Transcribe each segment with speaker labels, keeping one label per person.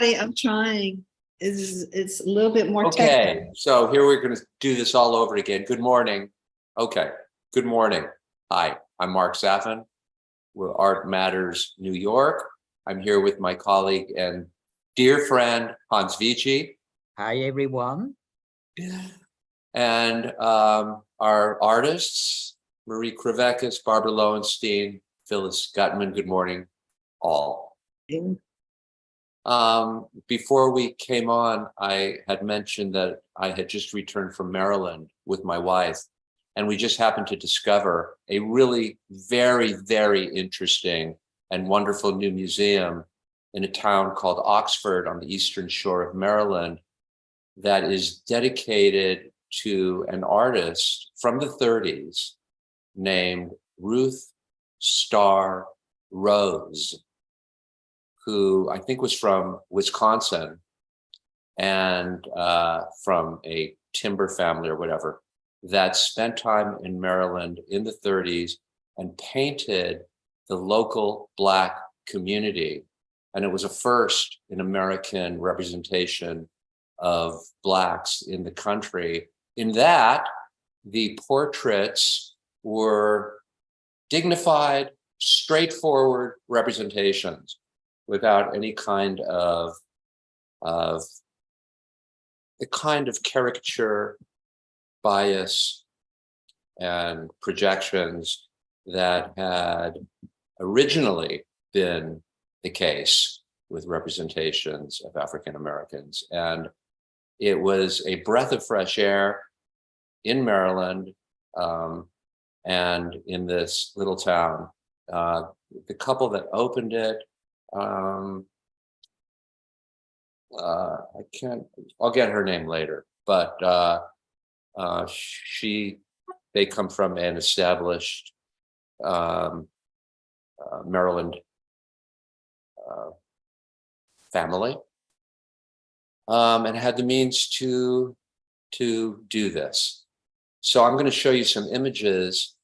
Speaker 1: I'm trying. It's a little bit more
Speaker 2: Okay,
Speaker 1: technical.
Speaker 2: so here we're going to do this all over again. Good morning. Okay, good morning. Hi, I'm Mark Safan. We're Art Matters New York. I'm here with my colleague and dear friend, Hans Witschi.
Speaker 3: Hi, everyone.
Speaker 2: And our artists, Adler-Kravecas, Barbara Lowenstein, Phyllis Gutmann. Good morning, all. Before we came on, I had mentioned that I had just returned from Maryland with my wife, and we just happened to discover a really very, very interesting and wonderful new museum in a town called Oxford on the eastern shore of Maryland that is dedicated to an artist from the 30s named Ruth Starr Rose, who I think was from Wisconsin and from a timber family or whatever, that spent time in Maryland in the 30s and painted the local Black community. And it was a first in American representation of Blacks in the country, in that the portraits were dignified, straightforward representations without any kind of the kind of caricature, bias, and projections that had originally been the case with representations of African Americans. And it was a breath of fresh air in Maryland and in this little town. The couple that opened it, I'll get her name later, but they come from an established Maryland family, and had the means to do this. So I'm going to show you some images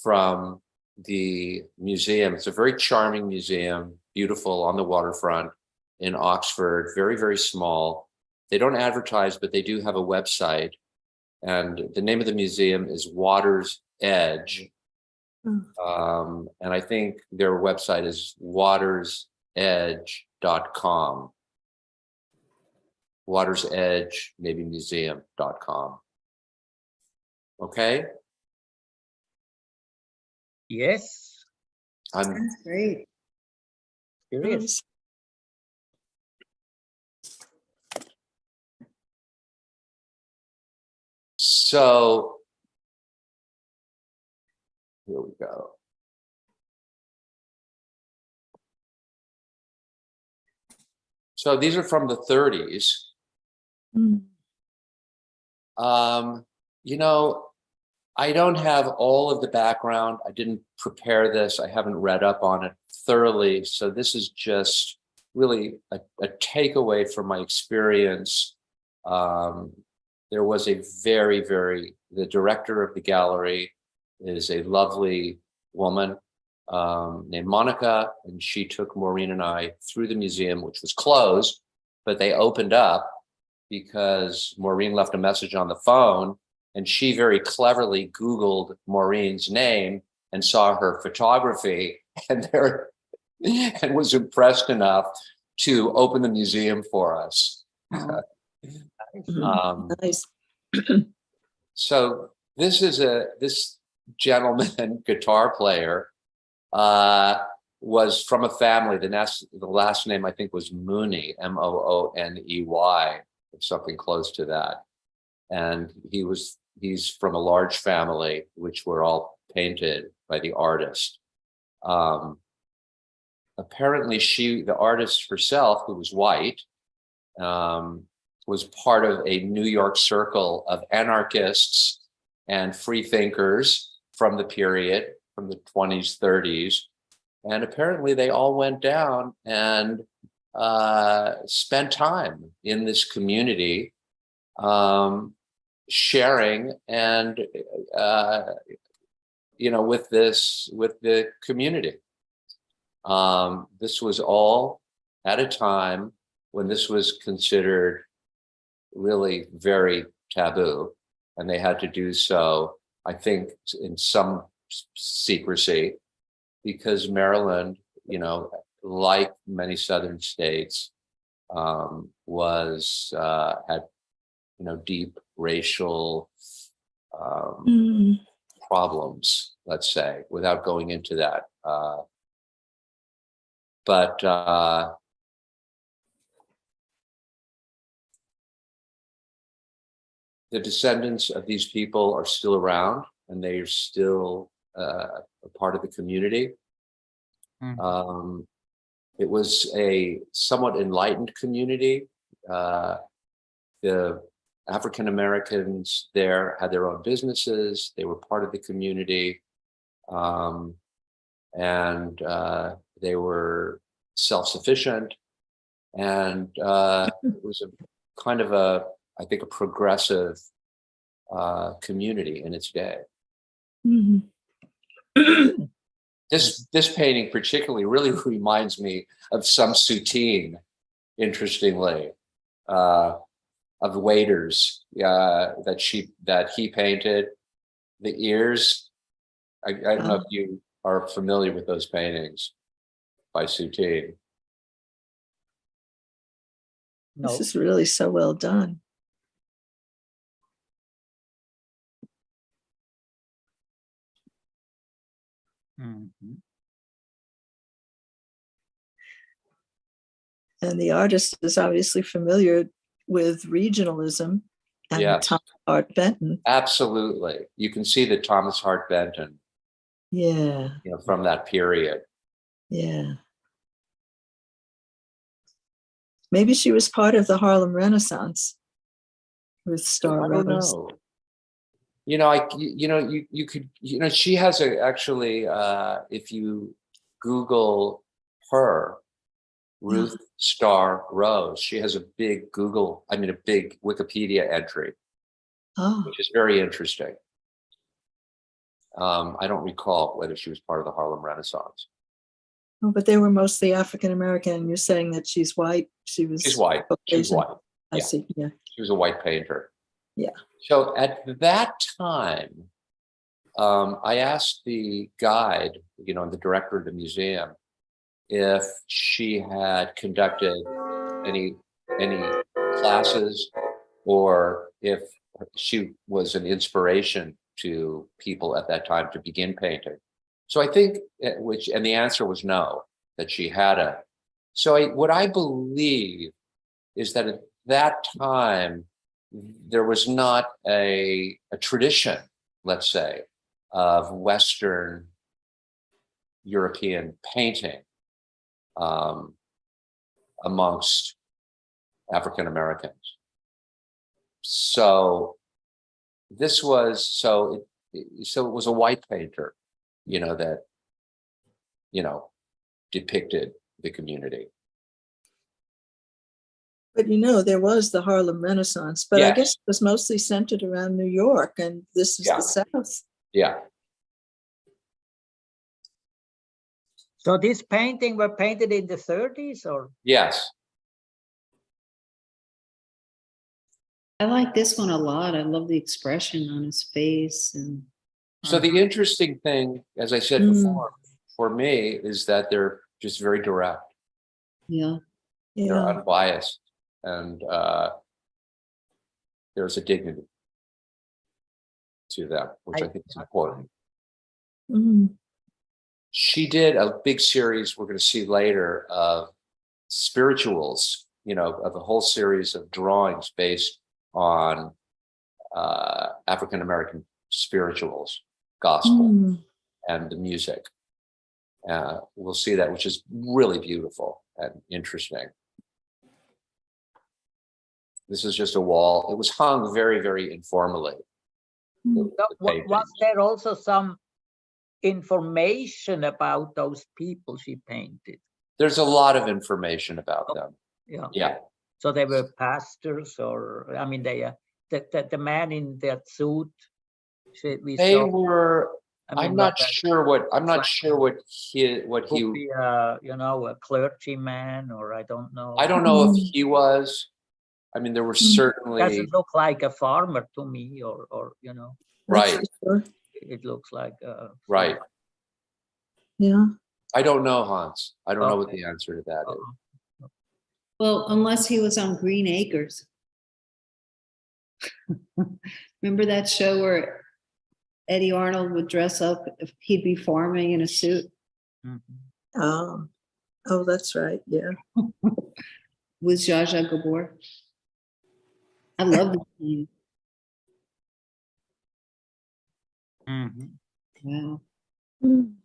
Speaker 2: from the museum. It's a very charming museum, beautiful on the waterfront in Oxford, very, very small. They don't advertise, but they do have a website. And the name of the museum is Water's Edge. And I think their website is watersedge.com. Water's Edge, maybe museum.com. Okay?
Speaker 3: Yes.
Speaker 1: That's great.
Speaker 3: Curious.
Speaker 2: So here we go. So these are from the 30s. You know, I don't have all of the background. I didn't prepare this. I haven't read up on it thoroughly. So this is just really a takeaway from my experience. There was a the director of the gallery is a lovely woman named Monica, and she took Maureen and I through the museum, which was closed, but they opened up because Maureen left a message on the phone, and she very cleverly Googled Maureen's name and saw her photography and was impressed enough to open the museum for us.
Speaker 1: Nice.
Speaker 2: So this gentleman, guitar player, was from a family. The last name I think was Mooney, Mooney, something close to that. And he's from a large family, which were all painted by the artist. Apparently, the artist herself, who was white, was part of a New York circle of anarchists and free thinkers from the period, from the 20s, 30s. And apparently they all went down and spent time in this community, sharing and, with the community. This was all at a time when this was considered really very taboo, and they had to do so, I think, in some secrecy, because Maryland, you know, like many southern states, was had, you know, deep racial problems, let's say, without going into that. But the descendants of these people are still around, and they are still a part of the community. It was a somewhat enlightened community. The African Americans there had their own businesses. They were part of the community, and they were self-sufficient. And it was a kind of a, I think, a progressive community in its day. This painting particularly really reminds me of some Soutine, interestingly, of waiters that he painted. The ears, I don't know if you are familiar with those paintings by Soutine.
Speaker 3: No.
Speaker 1: This is really so well done. And the artist is obviously familiar with regionalism and
Speaker 2: Yes.
Speaker 1: Thomas Hart Benton.
Speaker 2: Absolutely. You can see the Thomas Hart Benton,
Speaker 1: Yeah,
Speaker 2: you know, from that period.
Speaker 1: yeah. Maybe she was part of the Harlem Renaissance with Starr
Speaker 2: I don't
Speaker 1: Rose.
Speaker 2: know. You know, you could, you know, she has actually, if you Google her, Ruth Starr Rose, she has a big a big Wikipedia entry, which is very interesting. I don't recall whether she was part of the Harlem Renaissance.
Speaker 1: Oh, but they were mostly African American. And you're saying that she's white. She's
Speaker 2: white. She's
Speaker 1: Caucasian.
Speaker 2: white.
Speaker 1: I
Speaker 2: Yeah.
Speaker 1: see. Yeah.
Speaker 2: She was a white painter.
Speaker 1: Yeah.
Speaker 2: So at that time, I asked the guide, you know, the director of the museum, if she had conducted any classes, or if she was an inspiration to people at that time to begin painting. So I think, and the answer was no, that she hadn't. So what I believe is that at that time, there was not a tradition, let's say, of Western European painting amongst African Americans. So this was, so it was a white painter, you know, that, you know, depicted the community.
Speaker 1: But you know, there was the Harlem Renaissance, but I
Speaker 2: Yes.
Speaker 1: guess it was mostly centered around New York, and this is
Speaker 2: Yeah.
Speaker 1: the South.
Speaker 2: Yeah.
Speaker 3: So this painting were painted in the 30s, or?
Speaker 2: Yes.
Speaker 4: I like this one a lot. I love the expression on his face. And
Speaker 2: So the interesting thing, as I said before, for me, is that they're just very direct.
Speaker 4: yeah,
Speaker 2: They're
Speaker 1: Yeah.
Speaker 2: unbiased, and there's a dignity to them, which I think is important.
Speaker 1: Mm.
Speaker 2: She did a big series we're going to see later of spirituals, you know, of a whole series of drawings based on African-American spirituals, gospel, and the music. We'll see that, which is really beautiful and interesting. This is just a wall. It was hung very, very informally.
Speaker 3: So was there also some information about those people she painted?
Speaker 2: There's a lot of information about them.
Speaker 3: Yeah.
Speaker 2: Yeah.
Speaker 3: So they were pastors, or I mean, they the man in that suit. We
Speaker 2: They
Speaker 3: saw,
Speaker 2: were,
Speaker 3: I mean,
Speaker 2: I'm not
Speaker 3: whether
Speaker 2: sure what, I'm not
Speaker 3: like-
Speaker 2: sure what he,
Speaker 3: could be a, you know, a clergyman, or I don't know.
Speaker 2: I don't know if
Speaker 1: Mm.
Speaker 2: he was. I mean, there were
Speaker 1: Mm.
Speaker 2: certainly,
Speaker 3: Doesn't look like a farmer to me, or you know,
Speaker 1: That's
Speaker 2: right,
Speaker 1: for sure.
Speaker 3: it looks like
Speaker 2: right.
Speaker 1: Yeah.
Speaker 2: I don't know, Hans. I don't know what
Speaker 3: Okay.
Speaker 2: the answer to that is.
Speaker 3: uh-uh.
Speaker 4: Well, unless he was on Green Acres. Remember that show where Eddie Arnold would dress up if he'd be farming in a suit
Speaker 3: Mhm.
Speaker 1: Oh, that's right. Yeah.
Speaker 4: with Zsa Zsa Gabor? I love the scene.
Speaker 3: Mhm.
Speaker 4: Wow.
Speaker 1: Mm.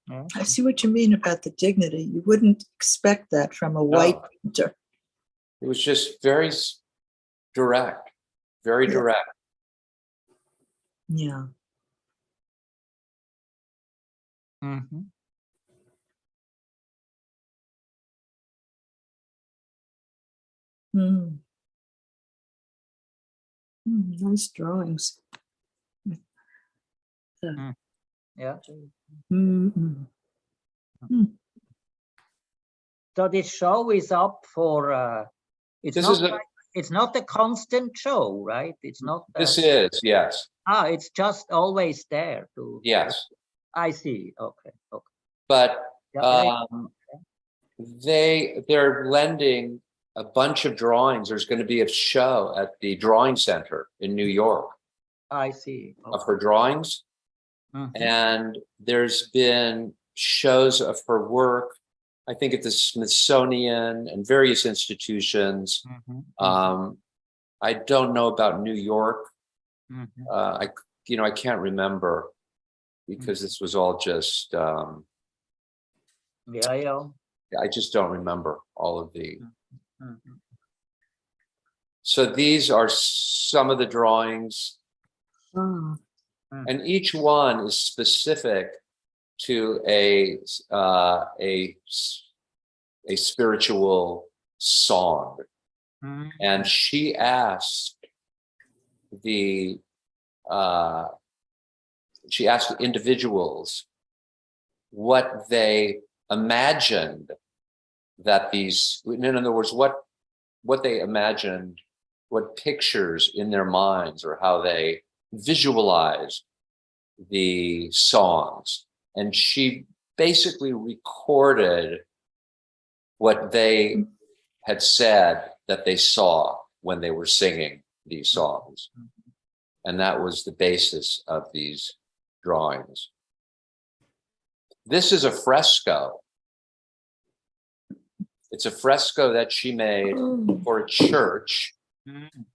Speaker 3: Yeah.
Speaker 1: I see what you mean about the dignity. You wouldn't expect that from a white
Speaker 2: No.
Speaker 1: painter.
Speaker 2: It was just very direct, very
Speaker 1: Yeah.
Speaker 2: direct.
Speaker 1: Yeah.
Speaker 3: Mhm.
Speaker 1: Mm. Nice drawings.
Speaker 3: Yeah.
Speaker 1: Mm.
Speaker 3: So this show is up for. It's
Speaker 2: This
Speaker 3: not
Speaker 2: is a,
Speaker 3: like, it's not a constant show, right? It's not.
Speaker 2: this is, yes,
Speaker 3: It's just always there to.
Speaker 2: yes.
Speaker 3: I see. Okay. Okay.
Speaker 2: But
Speaker 3: Yeah.
Speaker 2: they're lending a bunch of drawings. There's going to be a show at the Drawing Center in New York
Speaker 3: I see.
Speaker 2: of her drawings.
Speaker 3: Mhm.
Speaker 2: And there's been shows of her work, I think at the Smithsonian and various institutions.
Speaker 3: Mhm.
Speaker 2: I don't know about New York.
Speaker 3: Mhm.
Speaker 2: I can't remember because this was all just,
Speaker 3: Yeah.
Speaker 2: I just don't remember all of the.
Speaker 3: Mhm.
Speaker 2: So these are some of the drawings,
Speaker 1: Oh.
Speaker 2: and each one is specific to a spiritual song.
Speaker 3: Mhm.
Speaker 2: And she asked the individuals what they imagined that these, in other words, what they imagined, what pictures in their minds or how they visualized the songs. And she basically recorded what they had said that they saw when they were singing these songs. And that was the basis of these drawings. This is a fresco. It's a fresco that she made
Speaker 1: Oh.
Speaker 2: for a church.
Speaker 3: Mhm.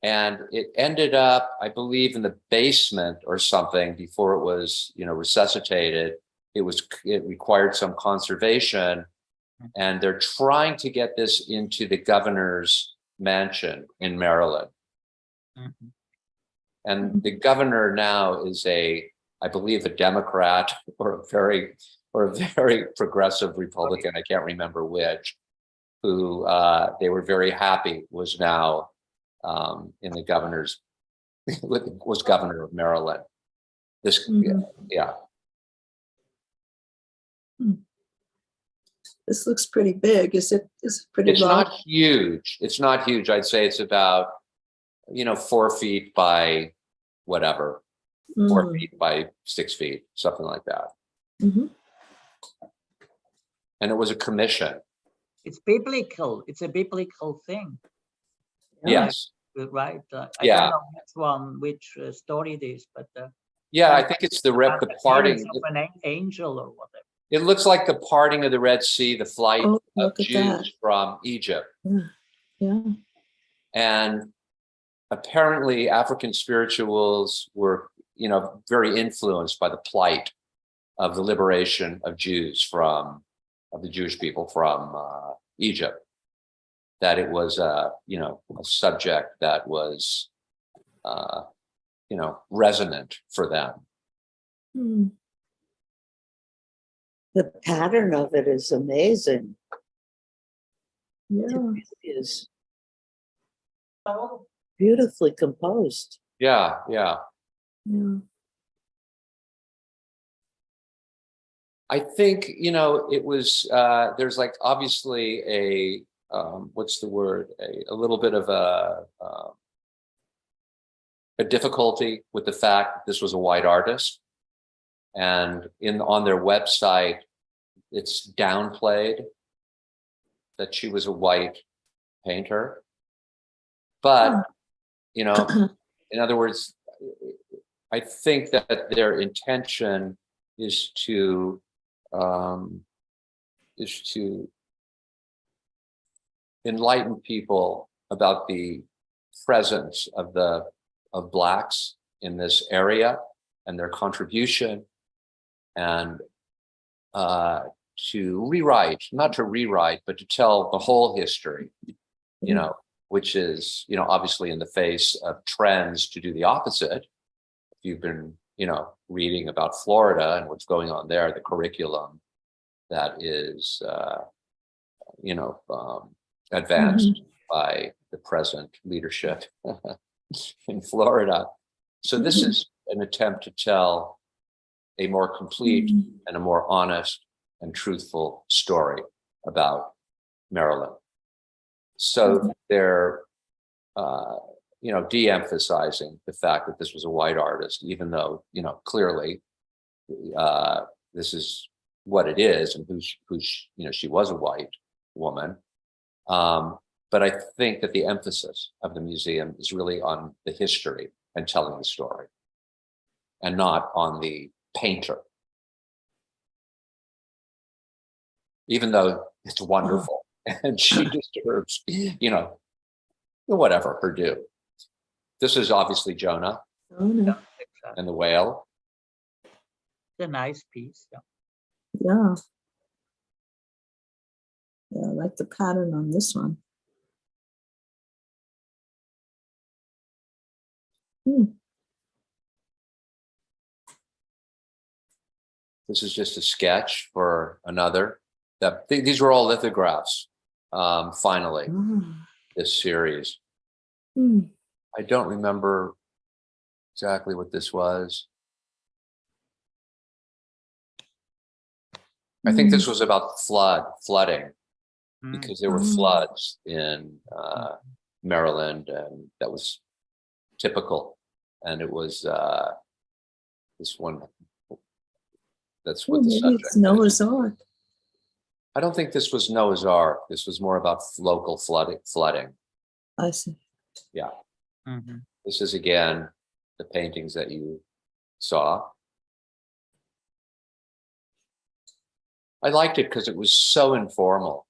Speaker 2: And it ended up, I believe, in the basement or something before it was, resuscitated. It required some conservation, and they're trying to get this into the governor's mansion in Maryland.
Speaker 3: Mhm.
Speaker 2: And the governor now is I believe, a Democrat or a very progressive Republican. I can't remember which. Who they were very happy was now in the governor's was governor of Maryland. This,
Speaker 1: Mhm.
Speaker 2: yeah.
Speaker 1: This looks pretty big. Is it pretty
Speaker 2: It's
Speaker 1: large?
Speaker 2: not huge. It's not huge. I'd say it's about 4 feet by whatever, 4
Speaker 1: Mm.
Speaker 2: feet by 6 feet, something like that.
Speaker 1: Mhm.
Speaker 2: And it was a commission.
Speaker 3: It's biblical. It's a biblical thing,
Speaker 2: Yes.
Speaker 3: right? I
Speaker 2: Yeah.
Speaker 3: don't know which story it is, but
Speaker 2: Yeah, I
Speaker 3: But-
Speaker 2: think it's the
Speaker 3: about
Speaker 2: the
Speaker 3: the
Speaker 2: parting.
Speaker 3: appearance of an angel or whatever.
Speaker 2: It looks like the parting of the Red Sea, the flight
Speaker 1: Oh,
Speaker 2: of
Speaker 1: look at
Speaker 2: Jews
Speaker 1: that.
Speaker 2: from Egypt.
Speaker 1: Yeah.
Speaker 2: And apparently African spirituals were, very influenced by the plight of the liberation of of the Jewish people from Egypt. That it was, a subject that was, resonant for them.
Speaker 1: Mm.
Speaker 5: The pattern of it is amazing.
Speaker 1: Yeah.
Speaker 5: Is beautifully composed.
Speaker 2: Yeah, yeah.
Speaker 1: Yeah.
Speaker 2: I think, it was, there's like obviously what's the word? A little bit of a difficulty with the fact that this was a white artist. And on their website, it's downplayed that she was a white painter. But, in other words, I think that their intention is to enlighten people about the presence of Blacks in this area and their contribution, and not to rewrite, but to tell the whole history, which is, obviously in the face of trends to do the opposite. If you've been, reading about Florida and what's going on there, the curriculum that is, advanced by the present leadership in Florida. So this is an attempt to tell a more complete and a more honest and truthful story about Maryland. So they're, de-emphasizing the fact that this was a white artist, even though, clearly this is what it is, and she was a white woman. But I think that the emphasis of the museum is really on the history and telling the story, and not on the painter. Even though it's wonderful and she deserves, whatever her due. This is obviously Jonah
Speaker 1: Oh, no.
Speaker 2: and the whale.
Speaker 3: It's a nice piece. Yeah.
Speaker 1: Yeah. Yeah, I like the pattern on this one.
Speaker 2: This is just a sketch for another. These were all lithographs, finally, this series. I don't remember exactly what this was. I think this was about flooding, because there were floods in Maryland, and that was typical. And it was this one. That's what the
Speaker 1: Maybe
Speaker 2: subject
Speaker 1: it's Noah's Ark.
Speaker 2: I don't think this was Noah's Ark. This was more about local flooding.
Speaker 1: I see.
Speaker 2: Yeah. This is, again, the paintings that you saw. I liked it because it was so informal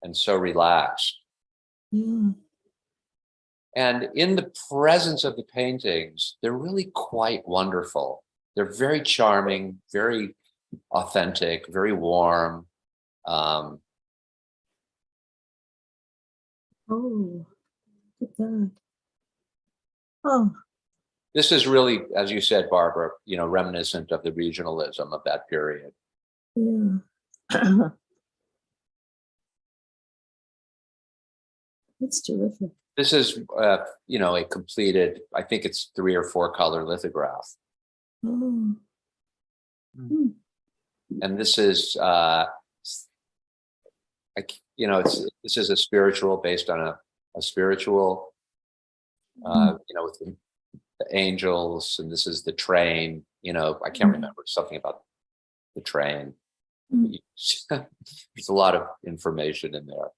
Speaker 2: and so relaxed.
Speaker 1: Yeah.
Speaker 2: And in the presence of the paintings, they're really quite wonderful. They're very charming, very authentic, very warm.
Speaker 1: Oh, look at that. Oh,
Speaker 2: This is really, as you said, Barbara, reminiscent of the regionalism of that period.
Speaker 1: yeah. That's terrific.
Speaker 2: This is, a completed, I think it's 3 or 4 color lithograph.
Speaker 1: Oh.
Speaker 2: And this is, this is a spiritual based on a spiritual, with the angels, and this is the train. I can't remember, something about the train. There's a lot of information in there.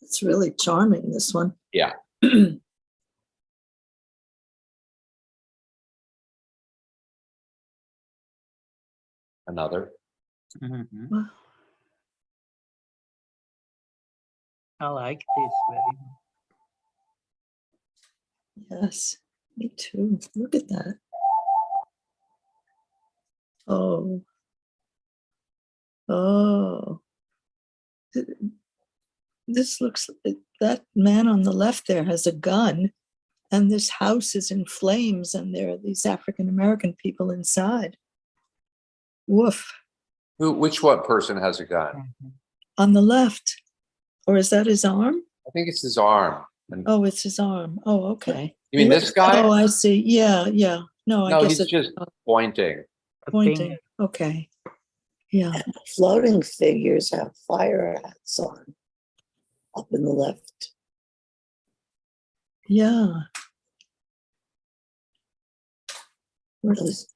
Speaker 1: It's really charming, this one.
Speaker 2: Yeah. Another.
Speaker 1: Wow.
Speaker 3: I like this very much.
Speaker 1: Yes, me too. Look at that. Oh. Oh. This looks, that man on the left there has a gun, and this house is in flames, and there are these African-American people inside. Woof.
Speaker 2: Which one person has a gun?
Speaker 1: On the left. Or is that his arm?
Speaker 2: I think it's his arm. And
Speaker 1: Oh, it's his arm. Oh, okay.
Speaker 2: you mean this guy?
Speaker 1: Oh, I see. Yeah, yeah. No, I
Speaker 2: No,
Speaker 1: guess
Speaker 2: he's
Speaker 1: it's
Speaker 2: just pointing.
Speaker 3: A
Speaker 1: pointing.
Speaker 3: finger.
Speaker 1: Okay. Yeah.
Speaker 5: Floating figures have fire hats on up in the left.
Speaker 1: Yeah.
Speaker 5: Those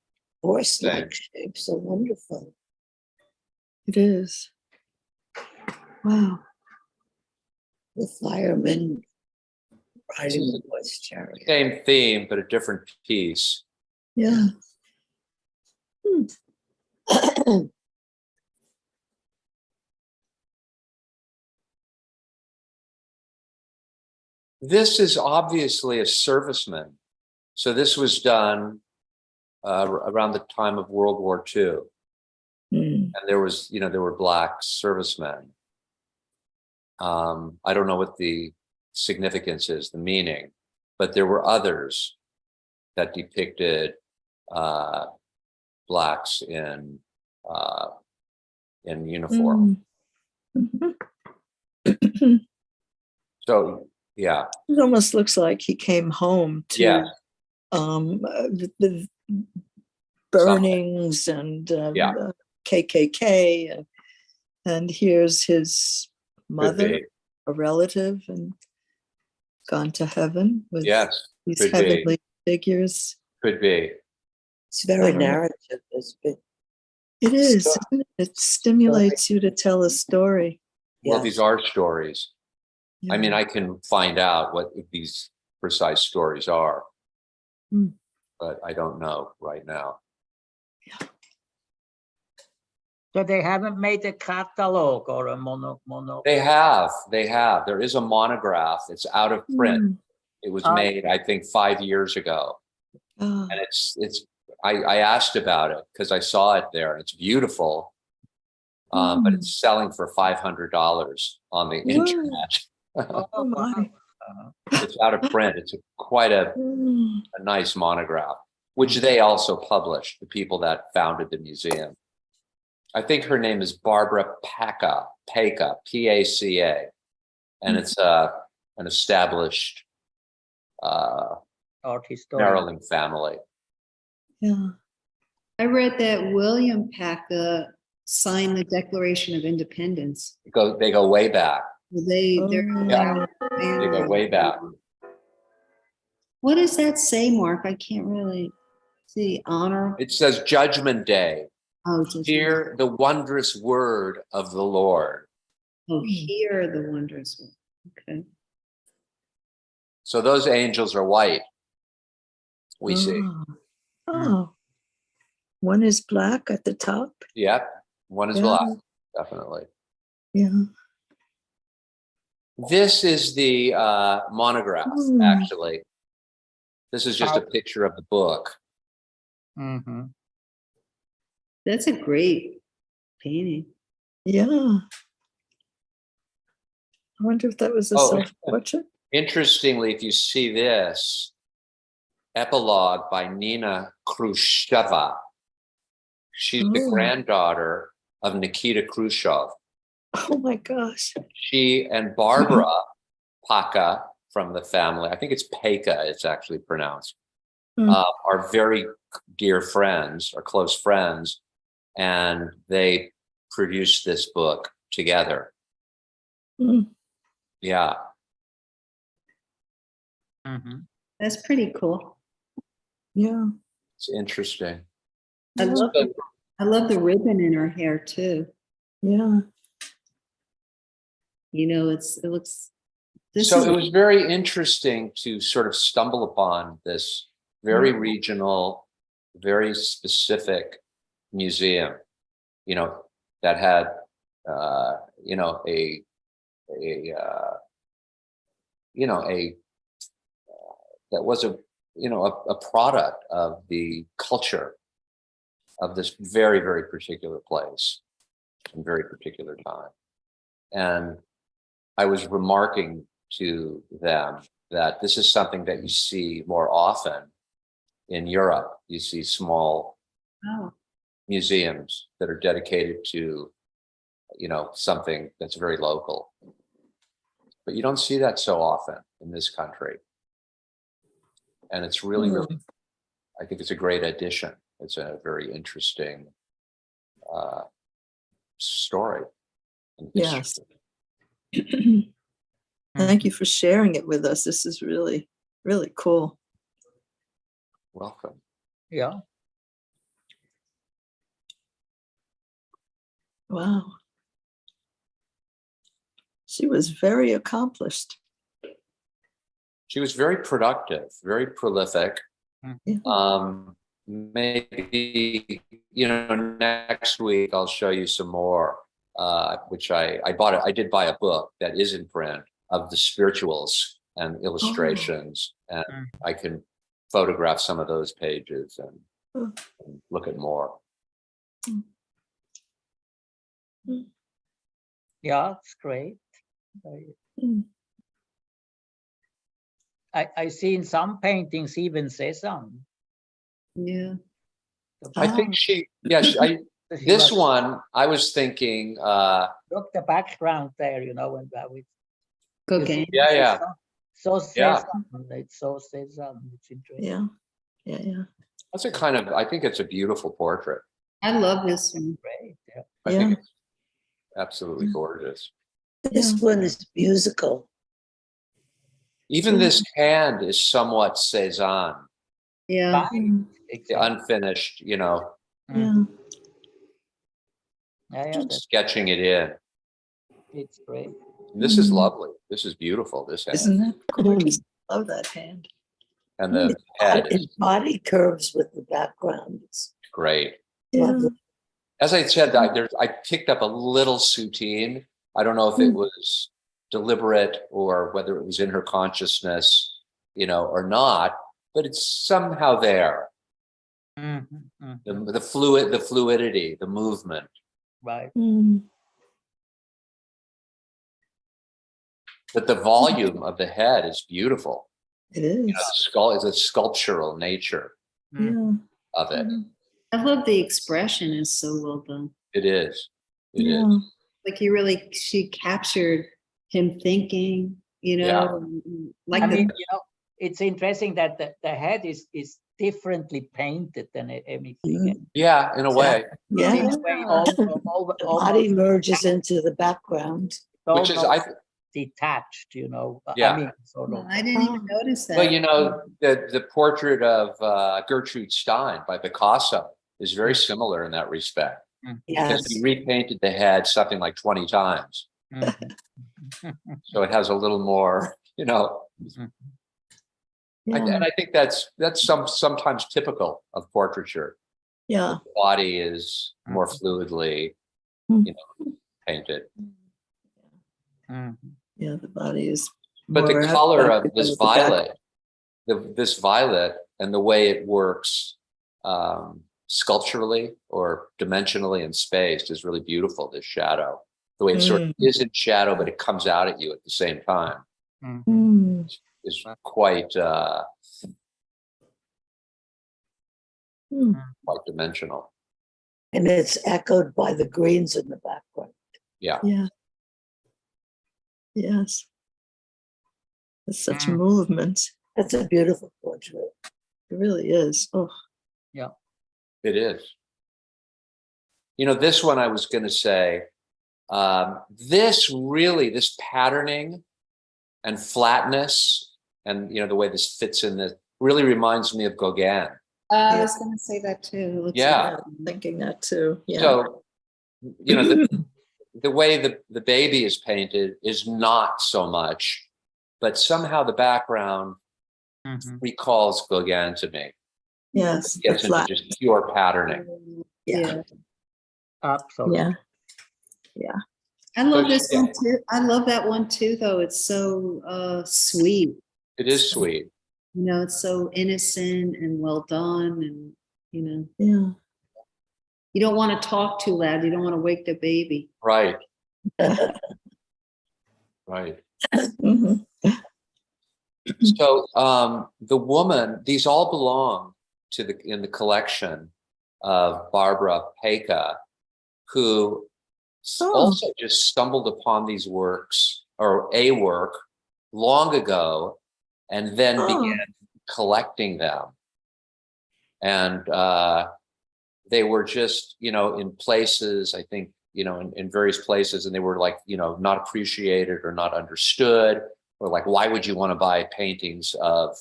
Speaker 5: horse-like shapes are wonderful.
Speaker 1: It is. Wow.
Speaker 5: The firemen riding the horse chariot.
Speaker 2: Same theme, but a different piece.
Speaker 1: Yeah.
Speaker 2: This is obviously a serviceman. So this was done around the time of World War II.
Speaker 1: Mm.
Speaker 2: And there was, there were Black servicemen. I don't know what the significance is, the meaning, but there were others that depicted Blacks in uniform.
Speaker 1: Mhm.
Speaker 2: So yeah,
Speaker 1: It almost looks like he came home to
Speaker 2: yeah,
Speaker 1: the burnings and
Speaker 2: Yeah.
Speaker 1: KKK, and here's his
Speaker 2: could
Speaker 1: mother,
Speaker 2: be.
Speaker 1: a relative, and gone to heaven with
Speaker 2: Yes,
Speaker 1: these
Speaker 2: could be.
Speaker 1: heavenly figures.
Speaker 2: Could be.
Speaker 5: It's very
Speaker 1: Uh-huh.
Speaker 5: narrative. It's been,
Speaker 1: It is.
Speaker 5: Story.
Speaker 1: Isn't it? It stimulates you to tell a story.
Speaker 2: Well,
Speaker 5: yes.
Speaker 2: these are stories. I mean,
Speaker 1: Yeah.
Speaker 2: I can find out what these precise stories are,
Speaker 1: Hmm.
Speaker 2: but I don't know right now.
Speaker 3: So they haven't made a catalog or a mono.
Speaker 2: They have. There is a monograph. It's out of print.
Speaker 1: Mm.
Speaker 2: It was
Speaker 3: Oh.
Speaker 2: made, I think, 5 years ago.
Speaker 1: Ah.
Speaker 2: And I asked about it because I saw it there and it's beautiful. But it's selling for $500 on the
Speaker 1: Whoa.
Speaker 2: internet.
Speaker 1: Oh my.
Speaker 2: It's out of print. It's quite a
Speaker 1: Mm.
Speaker 2: nice monograph, which they also published, the people that founded the museum. I think her name is Barbara Paca, P-A-C-A. And it's an established
Speaker 3: Art historian.
Speaker 2: Maryland family.
Speaker 1: Yeah.
Speaker 4: I read that William Paca signed the Declaration of Independence.
Speaker 2: They go way back.
Speaker 4: They're
Speaker 2: Yeah. They go way back.
Speaker 4: What does that say, Mark? I can't really see. Honor.
Speaker 2: It says Judgment Day.
Speaker 4: Oh, just
Speaker 2: Hear the wondrous word of the Lord.
Speaker 4: hear the wondrous word. Okay.
Speaker 2: So those angels are white. We see.
Speaker 1: Oh. One is black at the top.
Speaker 2: Yep. One is
Speaker 1: Yeah.
Speaker 2: black, definitely.
Speaker 1: Yeah.
Speaker 2: This is the monograph, actually. This is just a picture of the book.
Speaker 3: Mm-hmm.
Speaker 4: That's a great painting.
Speaker 1: Yeah. I wonder if that was a
Speaker 2: Oh.
Speaker 1: self-portrait.
Speaker 2: Interestingly, if you see this, epilogue by Nina Khrushcheva. She's the
Speaker 1: Oh.
Speaker 2: granddaughter of Nikita Khrushchev.
Speaker 1: Oh my gosh.
Speaker 2: She and Barbara Paca from the family, I think it's Paca, it's actually pronounced, are very dear friends or close friends. And they produced this book together.
Speaker 1: Mm.
Speaker 2: Yeah.
Speaker 3: Mm-hmm.
Speaker 4: That's pretty cool.
Speaker 1: Yeah.
Speaker 2: It's interesting.
Speaker 4: I love the ribbon in her hair too.
Speaker 1: Yeah.
Speaker 4: It looks.
Speaker 2: So it was very interesting to sort of stumble upon this very regional, very specific museum, that had, that was a product of the culture of this very, very particular place and very particular time. And I was remarking to them that this is something that you see more often in Europe. You see small museums that are dedicated to, something that's very local. But you don't see that so often in this country. And it's really, really, I think it's a great addition. It's a very interesting story. And
Speaker 1: Yes.
Speaker 2: history.
Speaker 1: Thank you for sharing it with us. This is really, really cool.
Speaker 2: Welcome.
Speaker 3: Yeah.
Speaker 1: Wow. She was very accomplished.
Speaker 2: She was very productive, very prolific.
Speaker 1: Yeah.
Speaker 2: Maybe, next week I'll show you some more, which I bought it. I did buy a book that is in print of the spirituals and illustrations, and I can photograph some of those pages and look at more.
Speaker 3: Yeah, it's great. I see in some paintings even Safan.
Speaker 4: Yeah.
Speaker 2: I think this one, I was thinking,
Speaker 3: Look the background there, and with
Speaker 4: Gauguin.
Speaker 2: yeah.
Speaker 3: So
Speaker 2: Yeah.
Speaker 3: Safan, it's so Safan. It's interesting.
Speaker 1: Yeah.
Speaker 2: That's I think it's a beautiful portrait.
Speaker 4: I love this one.
Speaker 3: Great. Yeah.
Speaker 2: I think it's absolutely gorgeous.
Speaker 5: This one is musical.
Speaker 2: Even this hand is somewhat Cézanne,
Speaker 4: Yeah.
Speaker 2: the
Speaker 3: Exactly.
Speaker 2: unfinished,
Speaker 1: Yeah.
Speaker 3: Yeah,
Speaker 2: sketching it in.
Speaker 3: it's great.
Speaker 2: And this is lovely. This is beautiful. This hand.
Speaker 1: Isn't that gorgeous? Love that hand.
Speaker 2: And the head
Speaker 5: It
Speaker 2: is
Speaker 5: body curves with the background. It's
Speaker 2: great.
Speaker 1: Yeah.
Speaker 5: lovely.
Speaker 2: As I said, I picked up a little Soutine. I don't know if it was deliberate or whether it was in her consciousness, or not, but it's somehow there. The fluidity, the movement.
Speaker 3: Right.
Speaker 2: But the volume of the head is beautiful.
Speaker 1: It is.
Speaker 2: It's a sculptural nature
Speaker 1: Yeah.
Speaker 2: of it.
Speaker 4: I love the expression is so well done.
Speaker 2: It is. It is.
Speaker 1: Yeah.
Speaker 4: Like she captured him thinking, like
Speaker 3: I mean, it's interesting that the head is differently painted than anything else.
Speaker 2: Yeah, in a way.
Speaker 1: Yeah.
Speaker 3: In a way,
Speaker 5: The body merges into the background.
Speaker 2: Which is,
Speaker 3: detached,
Speaker 2: Yeah.
Speaker 3: I mean, sort of.
Speaker 4: I didn't even notice that.
Speaker 2: well, the portrait of Gertrude Stein by Picasso is very similar in that respect. Because
Speaker 5: Yes.
Speaker 2: he repainted the head something like 20 times. So it has a little more, And I think that's sometimes typical of portraiture.
Speaker 1: Yeah.
Speaker 2: The body is more fluidly, painted.
Speaker 1: Yeah. The body is.
Speaker 2: But the
Speaker 1: more
Speaker 2: color of
Speaker 1: abstract
Speaker 2: this
Speaker 1: than the back.
Speaker 2: violet, this violet and the way it works sculpturally or dimensionally and spaced is really beautiful, this shadow. The way it sort of is in shadow, but it comes out at you at the same time is quite quite dimensional.
Speaker 5: And it's echoed by the greens in the background.
Speaker 2: Yeah.
Speaker 1: Yeah. Yes. It's such movement.
Speaker 5: That's a beautiful portrait.
Speaker 1: It really is. Oh.
Speaker 3: Yeah.
Speaker 2: It is. This one I was going to say, this patterning and flatness and, the way this fits in this really reminds me of Gauguin.
Speaker 4: I was going to say that too.
Speaker 2: Yeah.
Speaker 1: I'm thinking that too. Yeah.
Speaker 2: So, the way the baby is painted is not so much, but somehow the background recalls Gauguin to me.
Speaker 1: Yes.
Speaker 2: Gets into just pure patterning.
Speaker 1: Yeah.
Speaker 3: Absolutely.
Speaker 1: Yeah.
Speaker 4: I love this one too. I love that one too, though. It's so sweet.
Speaker 2: It is sweet.
Speaker 4: It's so innocent and well done, and
Speaker 1: Yeah.
Speaker 4: you don't want to talk too loud. You don't want to wake the baby.
Speaker 2: Right. Right. So the woman, these all belong in the collection of Barbara Peka, who also just stumbled upon these works or a work long ago and then began collecting them. And they were just, in places, I think, in various places, and they were like, not appreciated or not understood, or like, why would you want to buy paintings of,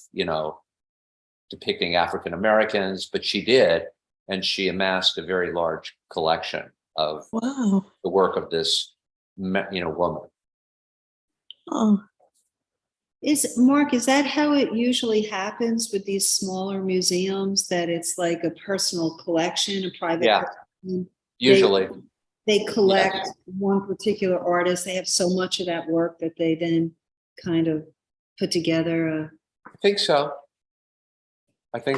Speaker 2: depicting African Americans? But she did, and she amassed a very large collection of the work of this, woman.
Speaker 1: Oh,
Speaker 4: Mark, is that how it usually happens with these smaller museums, that it's like a personal collection, a private collection?
Speaker 2: Usually.
Speaker 4: They collect one particular artist. They have so much of that work that they then kind of put together.
Speaker 2: I think so. To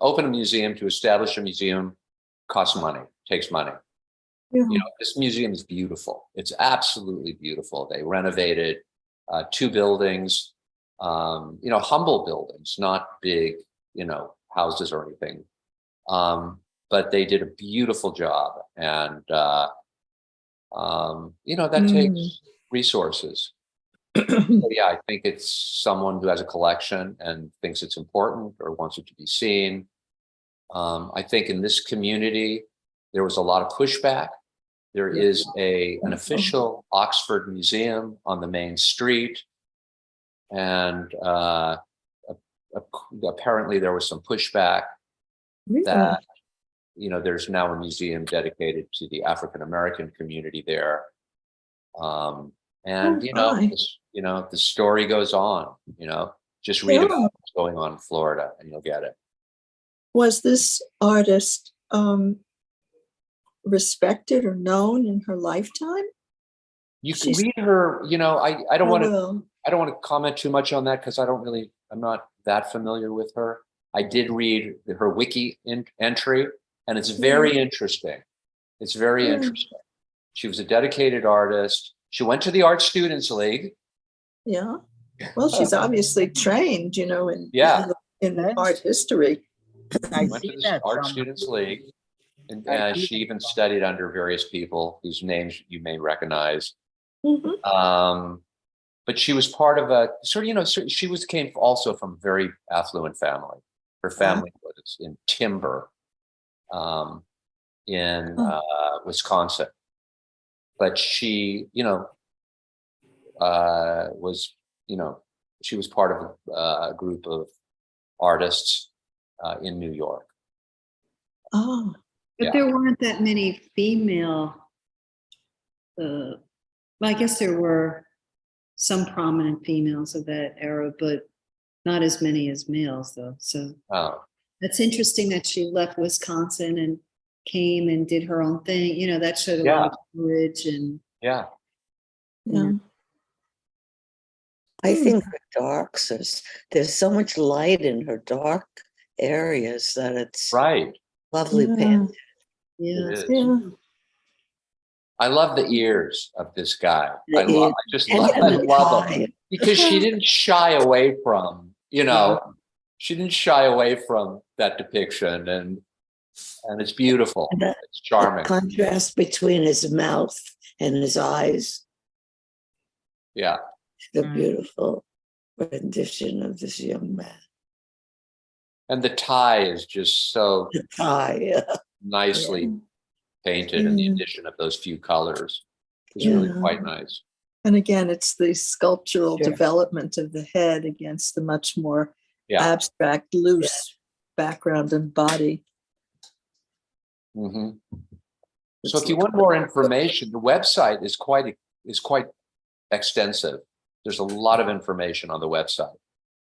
Speaker 2: open a museum, to establish a museum, costs money, takes money.
Speaker 1: yeah.
Speaker 2: This museum is beautiful. It's absolutely beautiful. They renovated 2 buildings, humble buildings, not big, houses or anything. But they did a beautiful job. And, that takes resources. So, I think it's someone who has a collection and thinks it's important or wants it to be seen. I think in this community, there was a lot of pushback. There is an official Oxford museum on the main street. And apparently there was some pushback that, there's now a museum dedicated to the African American community there. The story goes on, just read about what's going on in Florida and you'll get it.
Speaker 1: Was this artist respected or known in her lifetime?
Speaker 2: You can read her, I don't want to comment too much on that because I'm not that familiar with her. I did read her wiki entry, and it's very interesting. It's very interesting. She was a dedicated artist. She went to the Art Students League.
Speaker 1: Yeah. Well, she's obviously trained, in art history.
Speaker 3: I
Speaker 2: Went to
Speaker 3: see
Speaker 2: the
Speaker 3: that
Speaker 2: Art
Speaker 3: some-
Speaker 2: Students League. And she even studied under various people whose names you may recognize. But she was part of a came also from a very affluent family. Her family was in timber in Wisconsin. But she, she was part of a group of artists in New York.
Speaker 1: Oh,
Speaker 4: But there weren't that many female. Well, I guess there were some prominent females of that era, but not as many as males, though. So that's interesting that she left Wisconsin and came and did her own thing. That showed a lot of courage and.
Speaker 1: yeah.
Speaker 5: I think her darks, there's so much light in her dark areas that it's lovely painted.
Speaker 4: Yeah.
Speaker 2: It is.
Speaker 1: Yeah.
Speaker 2: I love the ears of this guy. I love them because she didn't shy away from, she didn't shy away from that depiction, and it's beautiful. It's charming.
Speaker 5: The contrast between his mouth and his eyes.
Speaker 2: Yeah.
Speaker 5: The beautiful rendition of this young man.
Speaker 2: And the tie is just so nicely painted, and the addition of those few colors is really quite nice.
Speaker 1: And again, it's the sculptural development of the head against the much more abstract, loose background and body.
Speaker 2: So if you want more information, the website is quite extensive. There's a lot of information on the website.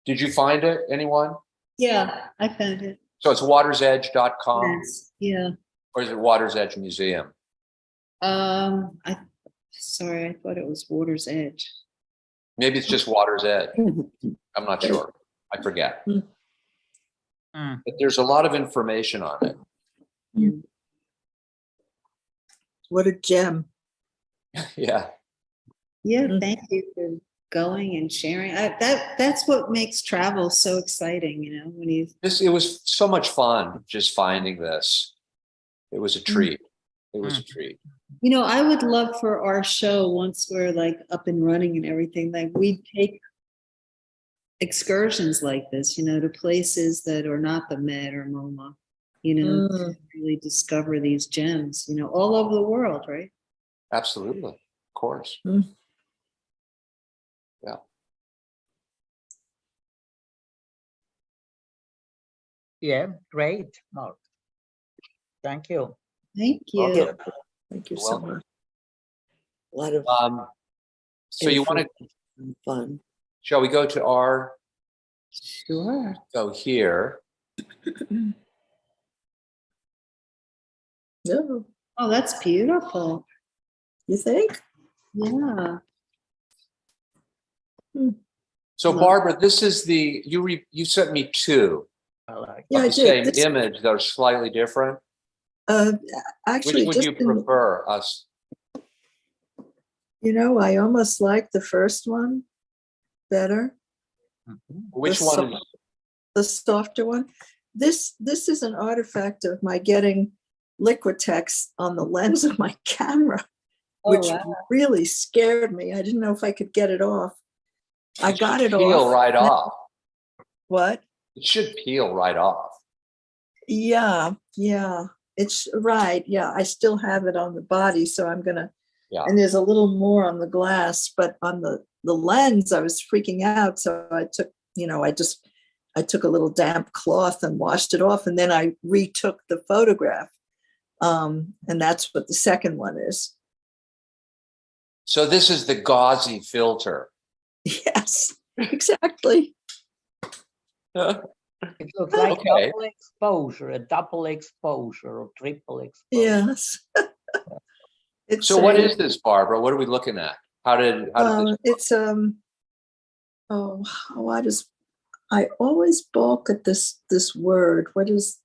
Speaker 2: Did you find it, anyone?
Speaker 4: Yeah, I found it.
Speaker 2: So it's watersedge.com?
Speaker 4: Yes. Yeah.
Speaker 2: Or is it Water's Edge Museum?
Speaker 4: I thought it was Water's Edge.
Speaker 2: Maybe it's just Water's Edge. I'm not sure. I forget. But there's a lot of information on it.
Speaker 1: What a gem.
Speaker 2: Yeah.
Speaker 4: Yeah, thank you for going and sharing. That's what makes travel so exciting, you know, when you.
Speaker 2: It was so much fun just finding this. It was a treat. It was a treat.
Speaker 4: You know, I would love for our show, once we're like up and running and everything, like we take excursions like this, you know, to places that are not the Met or MoMA, you know, to really discover these gems, you know, all over the world, right?
Speaker 2: Absolutely. Of course. Yeah.
Speaker 3: Yeah, great, Mark. Thank you.
Speaker 4: Thank you.
Speaker 2: Welcome.
Speaker 1: Thank you
Speaker 2: You're
Speaker 1: so
Speaker 2: welcome.
Speaker 1: much.
Speaker 5: A lot of
Speaker 2: So you want to,
Speaker 5: fun.
Speaker 2: shall we go to our,
Speaker 1: Sure.
Speaker 2: go here?
Speaker 1: No,
Speaker 4: Oh, that's beautiful.
Speaker 1: you think?
Speaker 4: Yeah.
Speaker 2: So Barbara, this is the, you sent me two
Speaker 3: I like
Speaker 1: Yeah,
Speaker 2: of
Speaker 1: I
Speaker 2: the
Speaker 1: did.
Speaker 2: same
Speaker 1: This-
Speaker 2: image that are slightly different.
Speaker 1: Actually,
Speaker 2: Which would
Speaker 1: just
Speaker 2: you prefer us?
Speaker 1: you know, I almost like the first one better.
Speaker 2: Which
Speaker 1: The
Speaker 2: one?
Speaker 1: The softer one. This is an artifact of my getting Liquitex on the lens of my camera, which really scared me. I didn't know if I could get it off. I got it
Speaker 2: Peel
Speaker 1: off.
Speaker 2: right off.
Speaker 1: What?
Speaker 2: It should peel right off.
Speaker 1: Yeah, it's right. Yeah, I still have it on the body, so I'm gonna.
Speaker 2: Yeah.
Speaker 1: And there's a little more on the glass, but on the lens, I was freaking out. So I took, you know, I took a little damp cloth and washed it off, and then I retook the photograph, and that's what the second one is.
Speaker 2: So this is the gauzy filter.
Speaker 1: Yes, exactly.
Speaker 3: It looks like
Speaker 2: Okay.
Speaker 3: double exposure, a double exposure or triple exposure.
Speaker 1: Yes. It's
Speaker 2: So what is this, Barbara? What are we looking at? How did this?
Speaker 1: It's I always balk at this word. What is?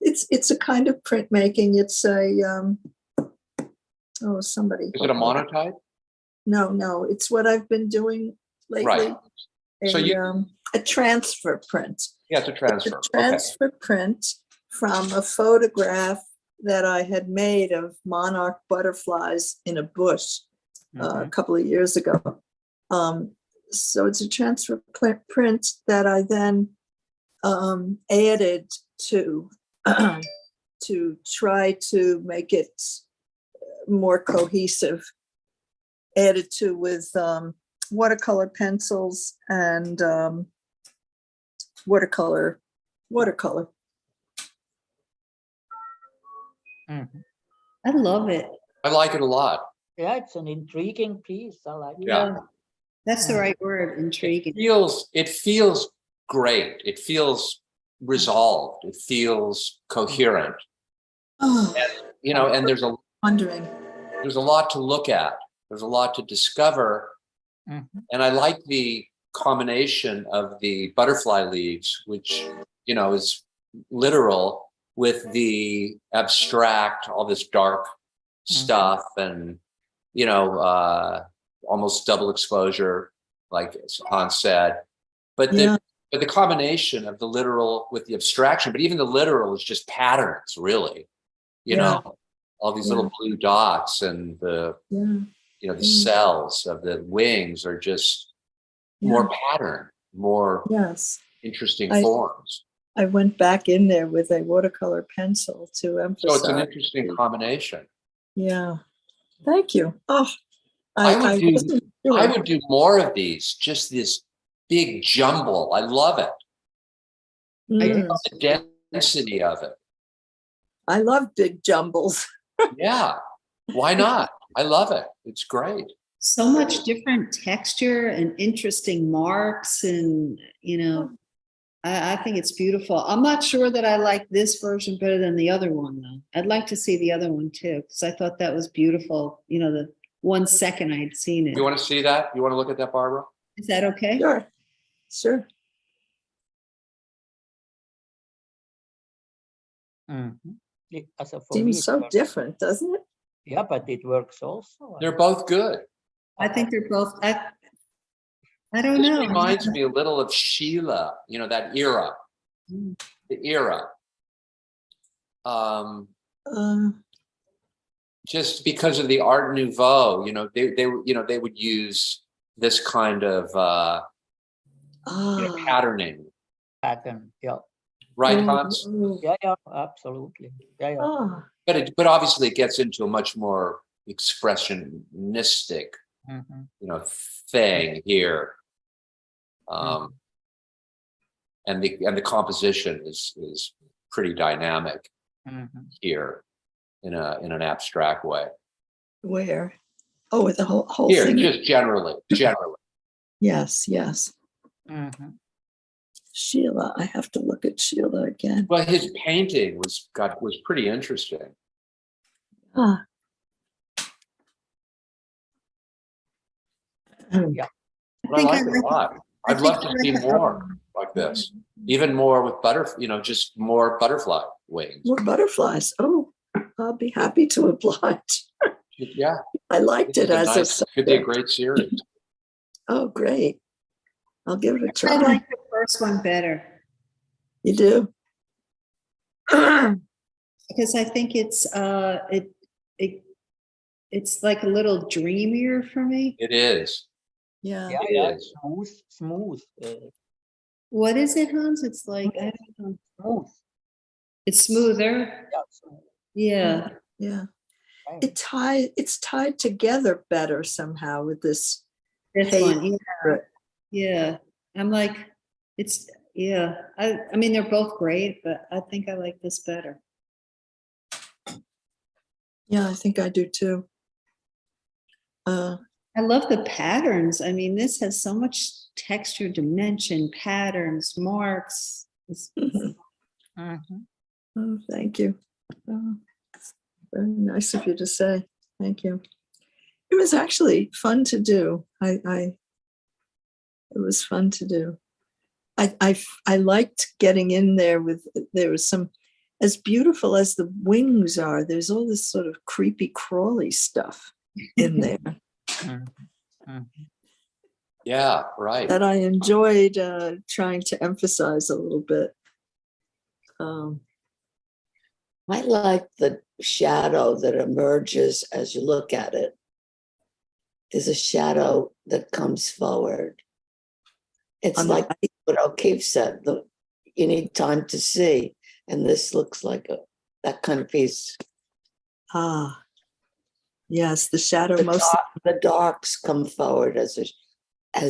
Speaker 1: It's a kind of printmaking. It's a somebody.
Speaker 2: Is it a monotype?
Speaker 1: No. It's what I've been doing lately.
Speaker 2: Right. So
Speaker 1: A transfer print.
Speaker 2: Yeah, it's a transfer.
Speaker 1: It's a transfer print from a photograph that I had made of monarch butterflies in a bush a couple of years ago. So it's a transfer print that I then added to try to make it more cohesive. Added to with watercolor pencils and watercolor.
Speaker 4: I love it.
Speaker 2: I like it a lot.
Speaker 3: Yeah, it's an intriguing piece. I like it.
Speaker 2: Yeah.
Speaker 4: That's the right word, intriguing.
Speaker 2: It feels great. It feels resolved. It feels coherent.
Speaker 1: Oh,
Speaker 2: And, you know, and there's a lot to look at. There's a lot to discover. And I like the combination of the butterfly leaves, which, you know, is literal, with the abstract, all this dark stuff, and, you know, almost double exposure, like Hans said. But the combination of the literal with the abstraction, but even the literal is just patterns, really. You know, all these little blue dots and the you know, the cells of the wings are just more pattern, more interesting forms.
Speaker 1: I went back in there with a watercolor pencil to emphasize.
Speaker 2: So it's an interesting combination.
Speaker 1: Yeah. Thank you. Oh,
Speaker 2: I would do more of these, just this big jumble. I love it. The density of it.
Speaker 1: I love big jumbles.
Speaker 2: Yeah. Why not? I love it. It's great.
Speaker 4: So much different texture and interesting marks, and you know, I think it's beautiful. I'm not sure that I like this version better than the other one, though. I'd like to see the other one too, because I thought that was beautiful. You know, the 1 second I'd seen it.
Speaker 2: You want to see that? You want to look at that, Barbara?
Speaker 4: Is that okay?
Speaker 1: Sure.
Speaker 3: For
Speaker 1: Seems so different, doesn't it?
Speaker 3: Yeah, but it works also.
Speaker 2: They're both good.
Speaker 4: I think they're both, I don't
Speaker 2: This
Speaker 4: know.
Speaker 2: reminds me a little of Sheila, you know, that era,
Speaker 4: Mm.
Speaker 2: the era. Just because of the Art Nouveau, you know, they would use this kind of patterning,
Speaker 3: Pattern. Yeah.
Speaker 2: right,
Speaker 1: Oh,
Speaker 2: Hans?
Speaker 1: oh,
Speaker 3: Yeah. Yeah. Absolutely. Yeah. Yeah.
Speaker 1: ah,
Speaker 2: But obviously it gets into a much more expressionistic,
Speaker 3: Mhm.
Speaker 2: you know, thing here.
Speaker 3: Mhm.
Speaker 2: And the composition is pretty dynamic
Speaker 3: Mhm.
Speaker 2: here in an abstract way.
Speaker 1: where? Oh, the whole
Speaker 2: Here,
Speaker 1: thing.
Speaker 2: just generally.
Speaker 1: Yes, yes.
Speaker 3: Mhm.
Speaker 1: Sheila, I have to look at Sheila again.
Speaker 2: Well, his painting was pretty interesting.
Speaker 1: Ah.
Speaker 3: Yeah.
Speaker 2: But I like it a lot. I'd love to see
Speaker 4: like
Speaker 2: more like this. Even more with just more butterfly wings.
Speaker 1: More butterflies. Oh, I'll be happy to oblige.
Speaker 2: Yeah.
Speaker 1: I liked it as a
Speaker 2: could be a
Speaker 1: subject.
Speaker 2: great series.
Speaker 1: Oh, great. I'll give it a
Speaker 4: I
Speaker 1: try.
Speaker 4: like the first one better
Speaker 1: You do?
Speaker 4: because I think it's like a little dreamier for me.
Speaker 2: It is.
Speaker 1: Yeah.
Speaker 3: Yeah.
Speaker 2: It
Speaker 3: Yeah.
Speaker 2: is.
Speaker 3: Smooth.
Speaker 4: What is it, Hans? It's like, I don't know.
Speaker 3: Smooth.
Speaker 4: It's smoother.
Speaker 3: Yeah. Smooth.
Speaker 4: Yeah.
Speaker 1: Yeah.
Speaker 3: Right.
Speaker 1: It's tied together better somehow with this.
Speaker 4: This
Speaker 1: Hey,
Speaker 4: one. Yeah. Yeah. I'm like, yeah. I mean, they're both great, but I think I like this better.
Speaker 1: Yeah, I think I do too.
Speaker 4: I love the patterns. I mean, this has so much texture, dimension, patterns, marks.
Speaker 3: Mhm.
Speaker 1: Oh, thank you. Oh, very nice of you to say. Thank you. It was actually fun to do. It was fun to do. I liked getting in there there was some, as beautiful as the wings are, there's all this sort of creepy crawly stuff in there
Speaker 3: Mhm. Mhm.
Speaker 2: Yeah, right.
Speaker 1: that I enjoyed trying to emphasize a little bit.
Speaker 5: I like the shadow that emerges as you look at it. There's a shadow that comes forward. It's
Speaker 1: On the
Speaker 5: like what O'Keefe said, you need time to see. And this looks like that kind of piece.
Speaker 1: Yes, the shadow mostly.
Speaker 5: The darks come forward as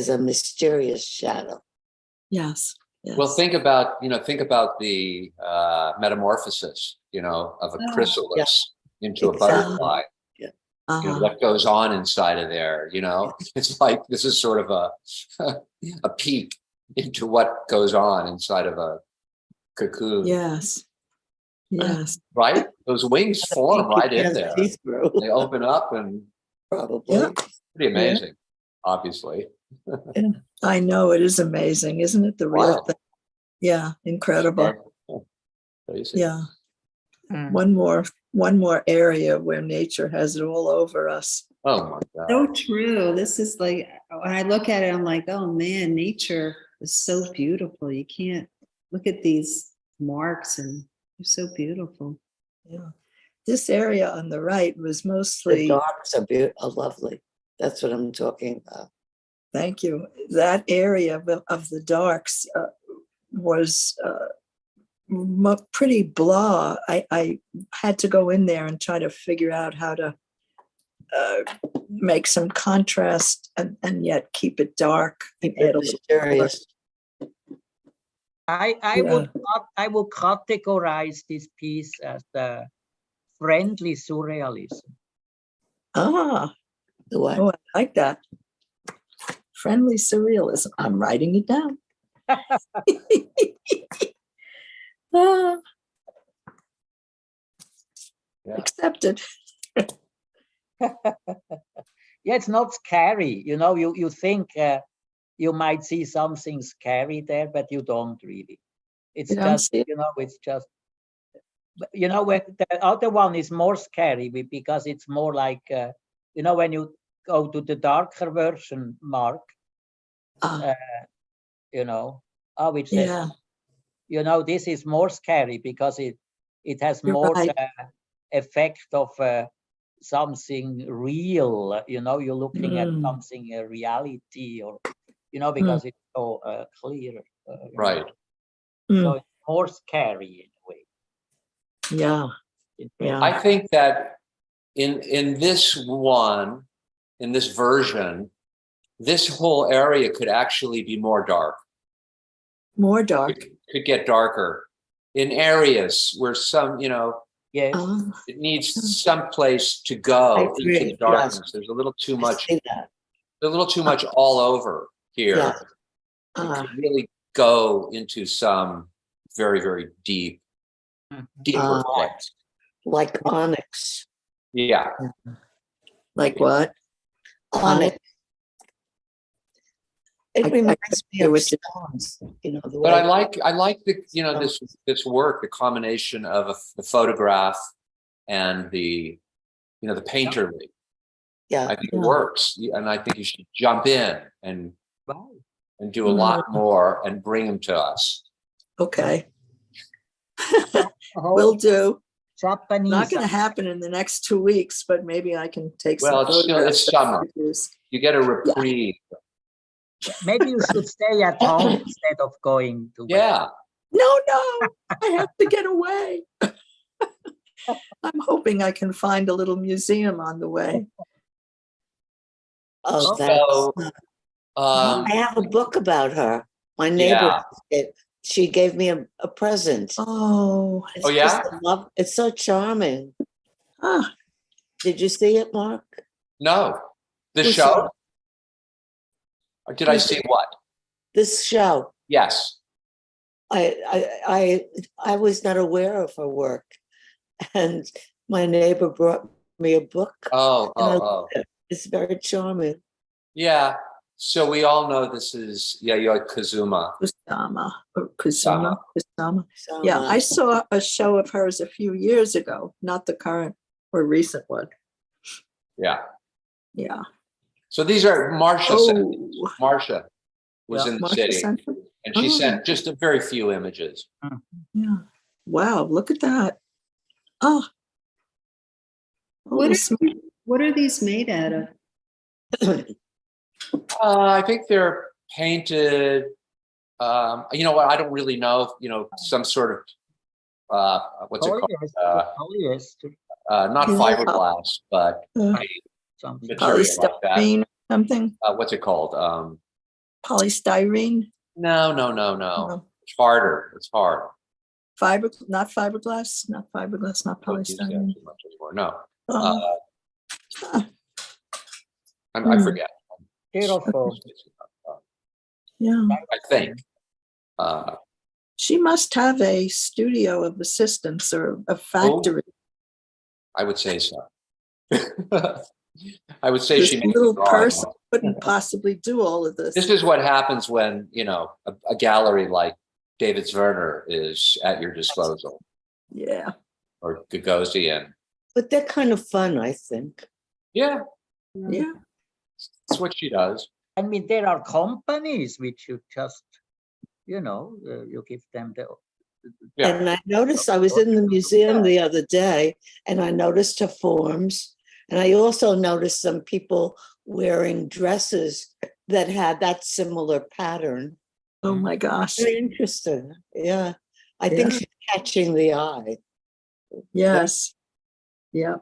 Speaker 5: a mysterious shadow.
Speaker 1: Yes. Yes.
Speaker 2: Well, think about the metamorphosis, you know, of a chrysalis into a butterfly.
Speaker 5: Yeah.
Speaker 2: You know, what goes on inside of there, you know? It's like this is sort of a peek into what goes on inside of a cocoon.
Speaker 1: Yes. Yes.
Speaker 2: Right? Those wings form right in there.
Speaker 5: See-through.
Speaker 2: They open up and
Speaker 5: Probably.
Speaker 1: Yeah.
Speaker 2: pretty amazing, obviously.
Speaker 1: I know, it is amazing, isn't it? The real
Speaker 2: Wow.
Speaker 1: thing. Yeah, incredible.
Speaker 2: Crazy.
Speaker 1: Yeah.
Speaker 3: Mhm.
Speaker 1: One more area where nature has it all over us.
Speaker 2: Oh my God.
Speaker 4: So true. This is like, when I look at it, I'm like, oh man, nature is so beautiful. You can't look at these marks and they're so beautiful.
Speaker 1: Yeah. This area on the right was
Speaker 5: The
Speaker 1: mostly,
Speaker 5: darks are lovely. That's what I'm talking about.
Speaker 1: thank you. That area of the darks was pretty blah. I had to go in there and try to figure out how to make some contrast and yet keep it dark and add a little color.
Speaker 3: I would categorize this piece as the friendly surrealism.
Speaker 1: Oh, I like that. Friendly surrealism. I'm writing it down. Accepted.
Speaker 3: Yeah, it's not scary. You know, you think you might see something scary there, but you don't really. It's just, it's just, where the other one is more scary because it's more like, when you go to the darker version, Mark,
Speaker 1: Ah,
Speaker 3: you know, which says,
Speaker 1: yeah,
Speaker 3: you know, this is more scary because it has
Speaker 1: You're
Speaker 3: more
Speaker 1: right.
Speaker 3: effect of something real. You know, you're looking at
Speaker 1: Mm.
Speaker 3: something, a reality, or you know, because it's so clear. You know.
Speaker 2: Right.
Speaker 3: So
Speaker 1: Mm.
Speaker 3: it's more scary in a way.
Speaker 1: Yeah, yeah.
Speaker 2: I think that in this one, in this version, this whole area could actually be more dark.
Speaker 1: More dark.
Speaker 2: Could get darker in areas where some, you know,
Speaker 3: Yes.
Speaker 2: it needs some place to go
Speaker 5: I
Speaker 2: into
Speaker 5: agree,
Speaker 2: the
Speaker 5: yes.
Speaker 2: darkness. There's a little too
Speaker 5: I
Speaker 2: much,
Speaker 5: see that.
Speaker 2: a little too much all over here.
Speaker 5: Yeah.
Speaker 2: It could really go into some very, very deep, deeper place.
Speaker 5: Like onyx.
Speaker 2: Yeah.
Speaker 1: Like what?
Speaker 5: Onyx. It
Speaker 1: I
Speaker 5: reminds me
Speaker 1: hear
Speaker 5: of
Speaker 1: what you-
Speaker 5: stones, you know, the
Speaker 2: But
Speaker 5: way.
Speaker 2: I like the, you know, this work, the combination of the photograph and the, you know, the painterly.
Speaker 5: Yeah.
Speaker 2: I think
Speaker 1: Yeah.
Speaker 2: it works, and I think you should jump in and
Speaker 3: Wow.
Speaker 2: do a lot more and bring them to us.
Speaker 1: Okay,
Speaker 3: Oh,
Speaker 1: will do.
Speaker 3: Japanese.
Speaker 1: Not going to happen in the next 2 weeks, but maybe I can take some
Speaker 2: Well, it's still,
Speaker 1: photographs.
Speaker 2: it's summer.
Speaker 1: of pictures.
Speaker 2: You get a reprieve.
Speaker 3: Maybe you should stay at home instead of going to.
Speaker 2: Yeah.
Speaker 1: No, I have to get away. I'm hoping I can find a little museum on the way.
Speaker 5: Oh,
Speaker 2: So,
Speaker 5: I have a book about her. My neighbor, she gave me a present.
Speaker 1: Oh,
Speaker 5: It's
Speaker 2: yeah?
Speaker 5: just a love, it's so charming.
Speaker 1: ah,
Speaker 5: Did you see it, Mark?
Speaker 2: no, the
Speaker 5: Who
Speaker 2: show.
Speaker 5: saw it?
Speaker 2: Or did I
Speaker 5: Who
Speaker 2: see
Speaker 5: saw it?
Speaker 2: what?
Speaker 5: This show.
Speaker 2: Yes.
Speaker 5: I was not aware of her work, and my neighbor brought me a book.
Speaker 2: Oh,
Speaker 5: and I
Speaker 2: oh,
Speaker 5: loved it. It's very charming.
Speaker 2: yeah. So we all know this is Yayoi Kusama.
Speaker 1: Kusama. Or Kusama. Kusama.
Speaker 5: So,
Speaker 1: Yeah, I saw a show of hers a few years ago, not the current or recent one.
Speaker 2: Yeah.
Speaker 1: Yeah.
Speaker 2: So these are Marcia.
Speaker 1: Oh,
Speaker 2: Marcia was
Speaker 3: Yeah.
Speaker 2: in the
Speaker 1: Marcia
Speaker 2: city,
Speaker 1: sent them?
Speaker 2: and she
Speaker 1: Oh.
Speaker 2: sent just a very few images.
Speaker 1: Yeah. Wow, look at that. Oh.
Speaker 4: What
Speaker 1: Holy smoke.
Speaker 4: What are these made out of?
Speaker 2: I think they're painted. You know what? I don't really know. You know, some sort of what's it called?
Speaker 3: Polyester.
Speaker 2: Not
Speaker 1: Yeah.
Speaker 2: fiberglass, but
Speaker 1: Uh,
Speaker 3: Something.
Speaker 2: material like that.
Speaker 1: polystyrene or something?
Speaker 2: What's it called?
Speaker 1: Polystyrene?
Speaker 2: No.
Speaker 1: No.
Speaker 2: It's harder. It's hard.
Speaker 1: Not fiberglass, not
Speaker 2: Don't use that
Speaker 1: polystyrene.
Speaker 2: too much anymore. No.
Speaker 1: Oh,
Speaker 2: I
Speaker 1: Hmm.
Speaker 2: forget.
Speaker 3: Styrofoam.
Speaker 1: yeah.
Speaker 2: I think.
Speaker 1: She must have a studio of assistants or a factory.
Speaker 2: I would say so. I would say
Speaker 1: This
Speaker 2: she makes
Speaker 1: little
Speaker 2: a drawing.
Speaker 1: person couldn't possibly do all of this.
Speaker 2: This is what happens when, you know, a gallery like David Zwirner is at your disposal,
Speaker 1: Yeah.
Speaker 2: or Gagosian.
Speaker 5: but they're kind of fun, I think.
Speaker 2: Yeah,
Speaker 1: Yeah.
Speaker 2: that's what she does.
Speaker 3: I mean, there are companies which you just, you know, you give them the.
Speaker 2: Yeah.
Speaker 5: And I noticed, I was in the museum the other day, and I noticed her forms. And I also noticed some people wearing dresses that had that similar pattern.
Speaker 1: Oh my gosh.
Speaker 5: Very interesting. Yeah. I think
Speaker 1: Yeah.
Speaker 5: she's catching the eye.
Speaker 1: Yes. Yeah.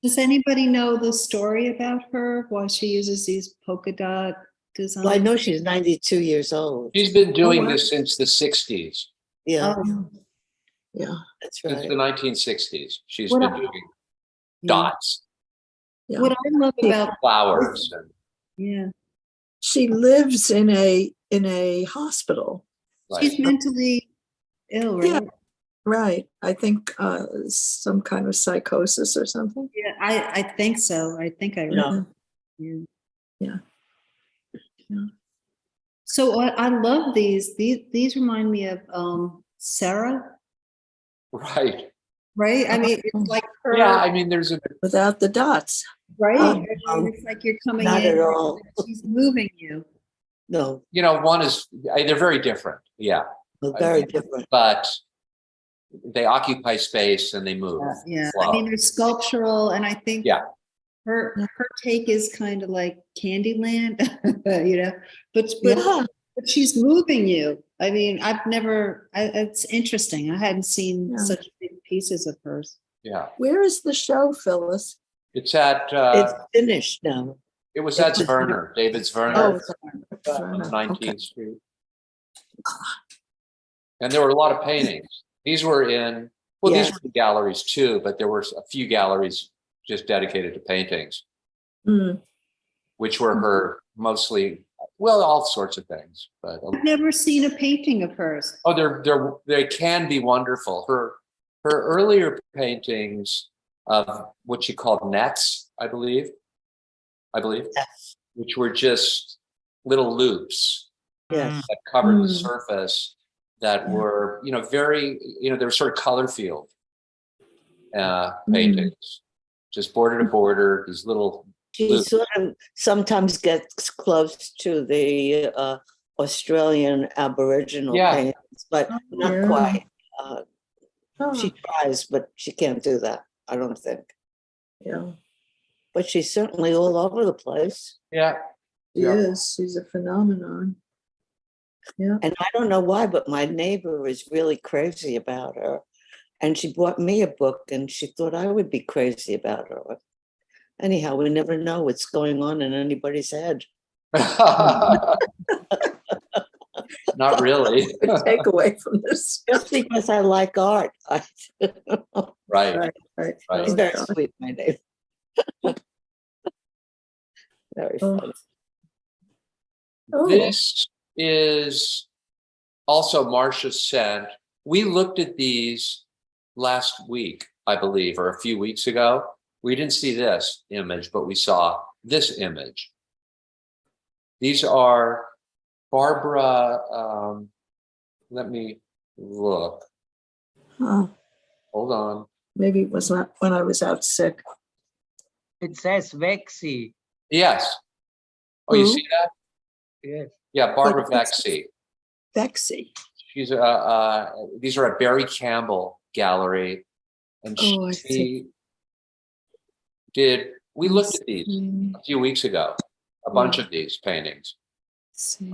Speaker 4: Does anybody know the story about her? Why she uses these polka dot designs?
Speaker 5: Well, I know she's 92 years old.
Speaker 2: She's been doing
Speaker 1: wow.
Speaker 2: this since the 60s,
Speaker 5: Yeah,
Speaker 4: Oh,
Speaker 1: Yeah.
Speaker 5: that's
Speaker 2: since
Speaker 5: right.
Speaker 2: the 1960s. She's
Speaker 4: What
Speaker 2: been
Speaker 4: I-
Speaker 2: doing
Speaker 5: Yeah.
Speaker 2: dots,
Speaker 1: Yeah.
Speaker 4: what I love about,
Speaker 2: flowers. And,
Speaker 4: yeah,
Speaker 1: She lives in a hospital.
Speaker 4: she's
Speaker 2: right.
Speaker 4: mentally ill,
Speaker 1: Yeah.
Speaker 4: right?
Speaker 1: Right. I think some kind of psychosis or something.
Speaker 4: Yeah, I think so. I think I read.
Speaker 5: Yeah.
Speaker 4: Yeah.
Speaker 1: Yeah.
Speaker 4: So I love these. These remind me of Sarah,
Speaker 2: Right.
Speaker 4: right? I mean, it's like her.
Speaker 2: Yeah, I mean, there's a
Speaker 1: Without the dots.
Speaker 4: Right?
Speaker 5: Oh,
Speaker 4: I mean,
Speaker 5: no.
Speaker 4: it's like you're coming
Speaker 5: Not
Speaker 4: in,
Speaker 5: at all.
Speaker 4: she's moving you.
Speaker 5: No,
Speaker 2: You know, one is, they're very different. Yeah.
Speaker 5: very different.
Speaker 2: But they occupy space and they move.
Speaker 4: Yeah, I
Speaker 2: flow.
Speaker 4: mean, they're sculptural, and I think
Speaker 2: Yeah.
Speaker 4: her take is kind of like Candyland, you know, but
Speaker 5: Yeah.
Speaker 4: but she's moving you. I mean, it's interesting. I hadn't seen
Speaker 1: Yeah.
Speaker 4: such big pieces of hers.
Speaker 2: Yeah.
Speaker 1: Where is the show, Phyllis?
Speaker 2: It's at,
Speaker 5: It's finished now.
Speaker 2: it was at Zwerner, David
Speaker 1: Oh,
Speaker 2: Zwerner
Speaker 1: it's
Speaker 2: on
Speaker 1: okay.
Speaker 2: 19th Street. And there were a lot of paintings. These were in, well, these
Speaker 5: Yeah.
Speaker 2: were the galleries too, but there were a few galleries just dedicated to paintings,
Speaker 1: Mm.
Speaker 2: which were her mostly, well, all sorts of things. But
Speaker 4: I've never seen a painting of hers.
Speaker 2: oh, they can be wonderful. Her earlier paintings of what she called nets, I believe,
Speaker 5: Yes.
Speaker 2: which were just little loops
Speaker 5: Yes.
Speaker 2: that covered the
Speaker 1: Mm.
Speaker 2: surface that
Speaker 1: Yeah.
Speaker 2: were, you know, very, you know, they were sort of color field paintings, just border to border, these little
Speaker 5: She
Speaker 2: loops.
Speaker 5: sort of sometimes gets close to the Australian Aboriginal
Speaker 2: Yeah.
Speaker 5: paintings, but not
Speaker 1: Yeah.
Speaker 5: quite.
Speaker 1: Oh,
Speaker 5: She tries, but she can't do that, I don't think.
Speaker 1: yeah,
Speaker 5: But she's certainly all over the place.
Speaker 2: Yeah.
Speaker 1: she
Speaker 2: Yeah.
Speaker 1: is. She's a phenomenon. Yeah.
Speaker 5: And I don't know why, but my neighbor is really crazy about her. And she bought me a book and she thought I would be crazy about her. Anyhow, we never know what's going on in anybody's head.
Speaker 2: Not really.
Speaker 1: Good takeaway from this.
Speaker 5: Just because I like art.
Speaker 2: Right.
Speaker 1: Right.
Speaker 5: She's
Speaker 1: Oh,
Speaker 5: very
Speaker 1: God.
Speaker 5: sweet, my neighbor. Very
Speaker 1: Oh.
Speaker 5: funny.
Speaker 1: Oh,
Speaker 2: This is also Marcia sent. We looked at these last week, I believe, or a few weeks ago. We didn't see this image, but we saw this image. These are Barbara, let me look.
Speaker 1: huh.
Speaker 2: Hold on.
Speaker 1: Maybe it was not when I was out sick.
Speaker 3: It says Vecsey.
Speaker 2: Yes. Oh, you
Speaker 1: Who?
Speaker 2: see that?
Speaker 3: Yes.
Speaker 2: Yeah, Barbara
Speaker 1: What is
Speaker 2: Vecsey.
Speaker 1: Vecsey.
Speaker 2: She's these are at Barry Campbell Gallery, and
Speaker 1: Oh, I
Speaker 2: she
Speaker 1: see.
Speaker 2: did. We looked at these
Speaker 1: Mm,
Speaker 2: a few weeks ago. A bunch of these paintings,
Speaker 1: see.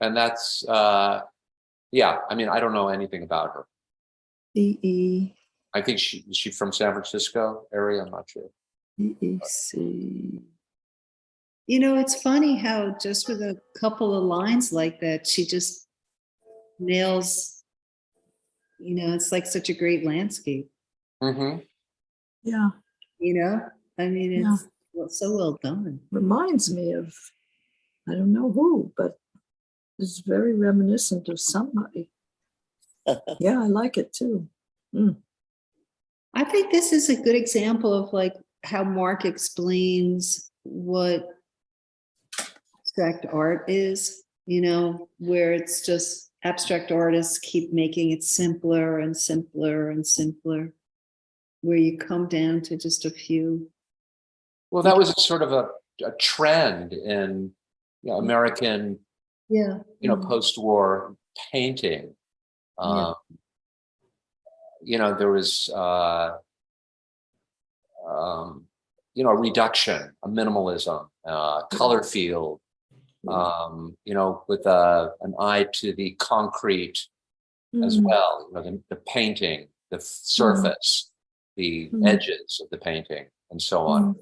Speaker 2: and that's yeah. I mean, I don't know anything about her.
Speaker 1: EE.
Speaker 2: I think she from San Francisco area. I'm not sure.
Speaker 1: EEC.
Speaker 4: You know, it's funny how just with a couple of lines like that, she just nails, you know, it's like such a great landscape,
Speaker 2: Mm-hmm.
Speaker 1: Yeah.
Speaker 4: you know? I mean,
Speaker 1: Yeah.
Speaker 4: it's so well done.
Speaker 1: Reminds me of, I don't know who, but it's very reminiscent of somebody. Yeah, I like it too.
Speaker 4: I think this is a good example of like how Mark explains what abstract art is, you know, where it's just abstract artists keep making it simpler and simpler and simpler, where you come down to just a few.
Speaker 2: Well, that was sort of a trend in, you know, American,
Speaker 4: Yeah.
Speaker 2: you know, post-war painting.
Speaker 4: Yeah.
Speaker 2: You know, there was, you know, a reduction, a minimalism, color field, you know, with an eye to the concrete as well, you know, the painting, the surface, the edges of the painting, and so on.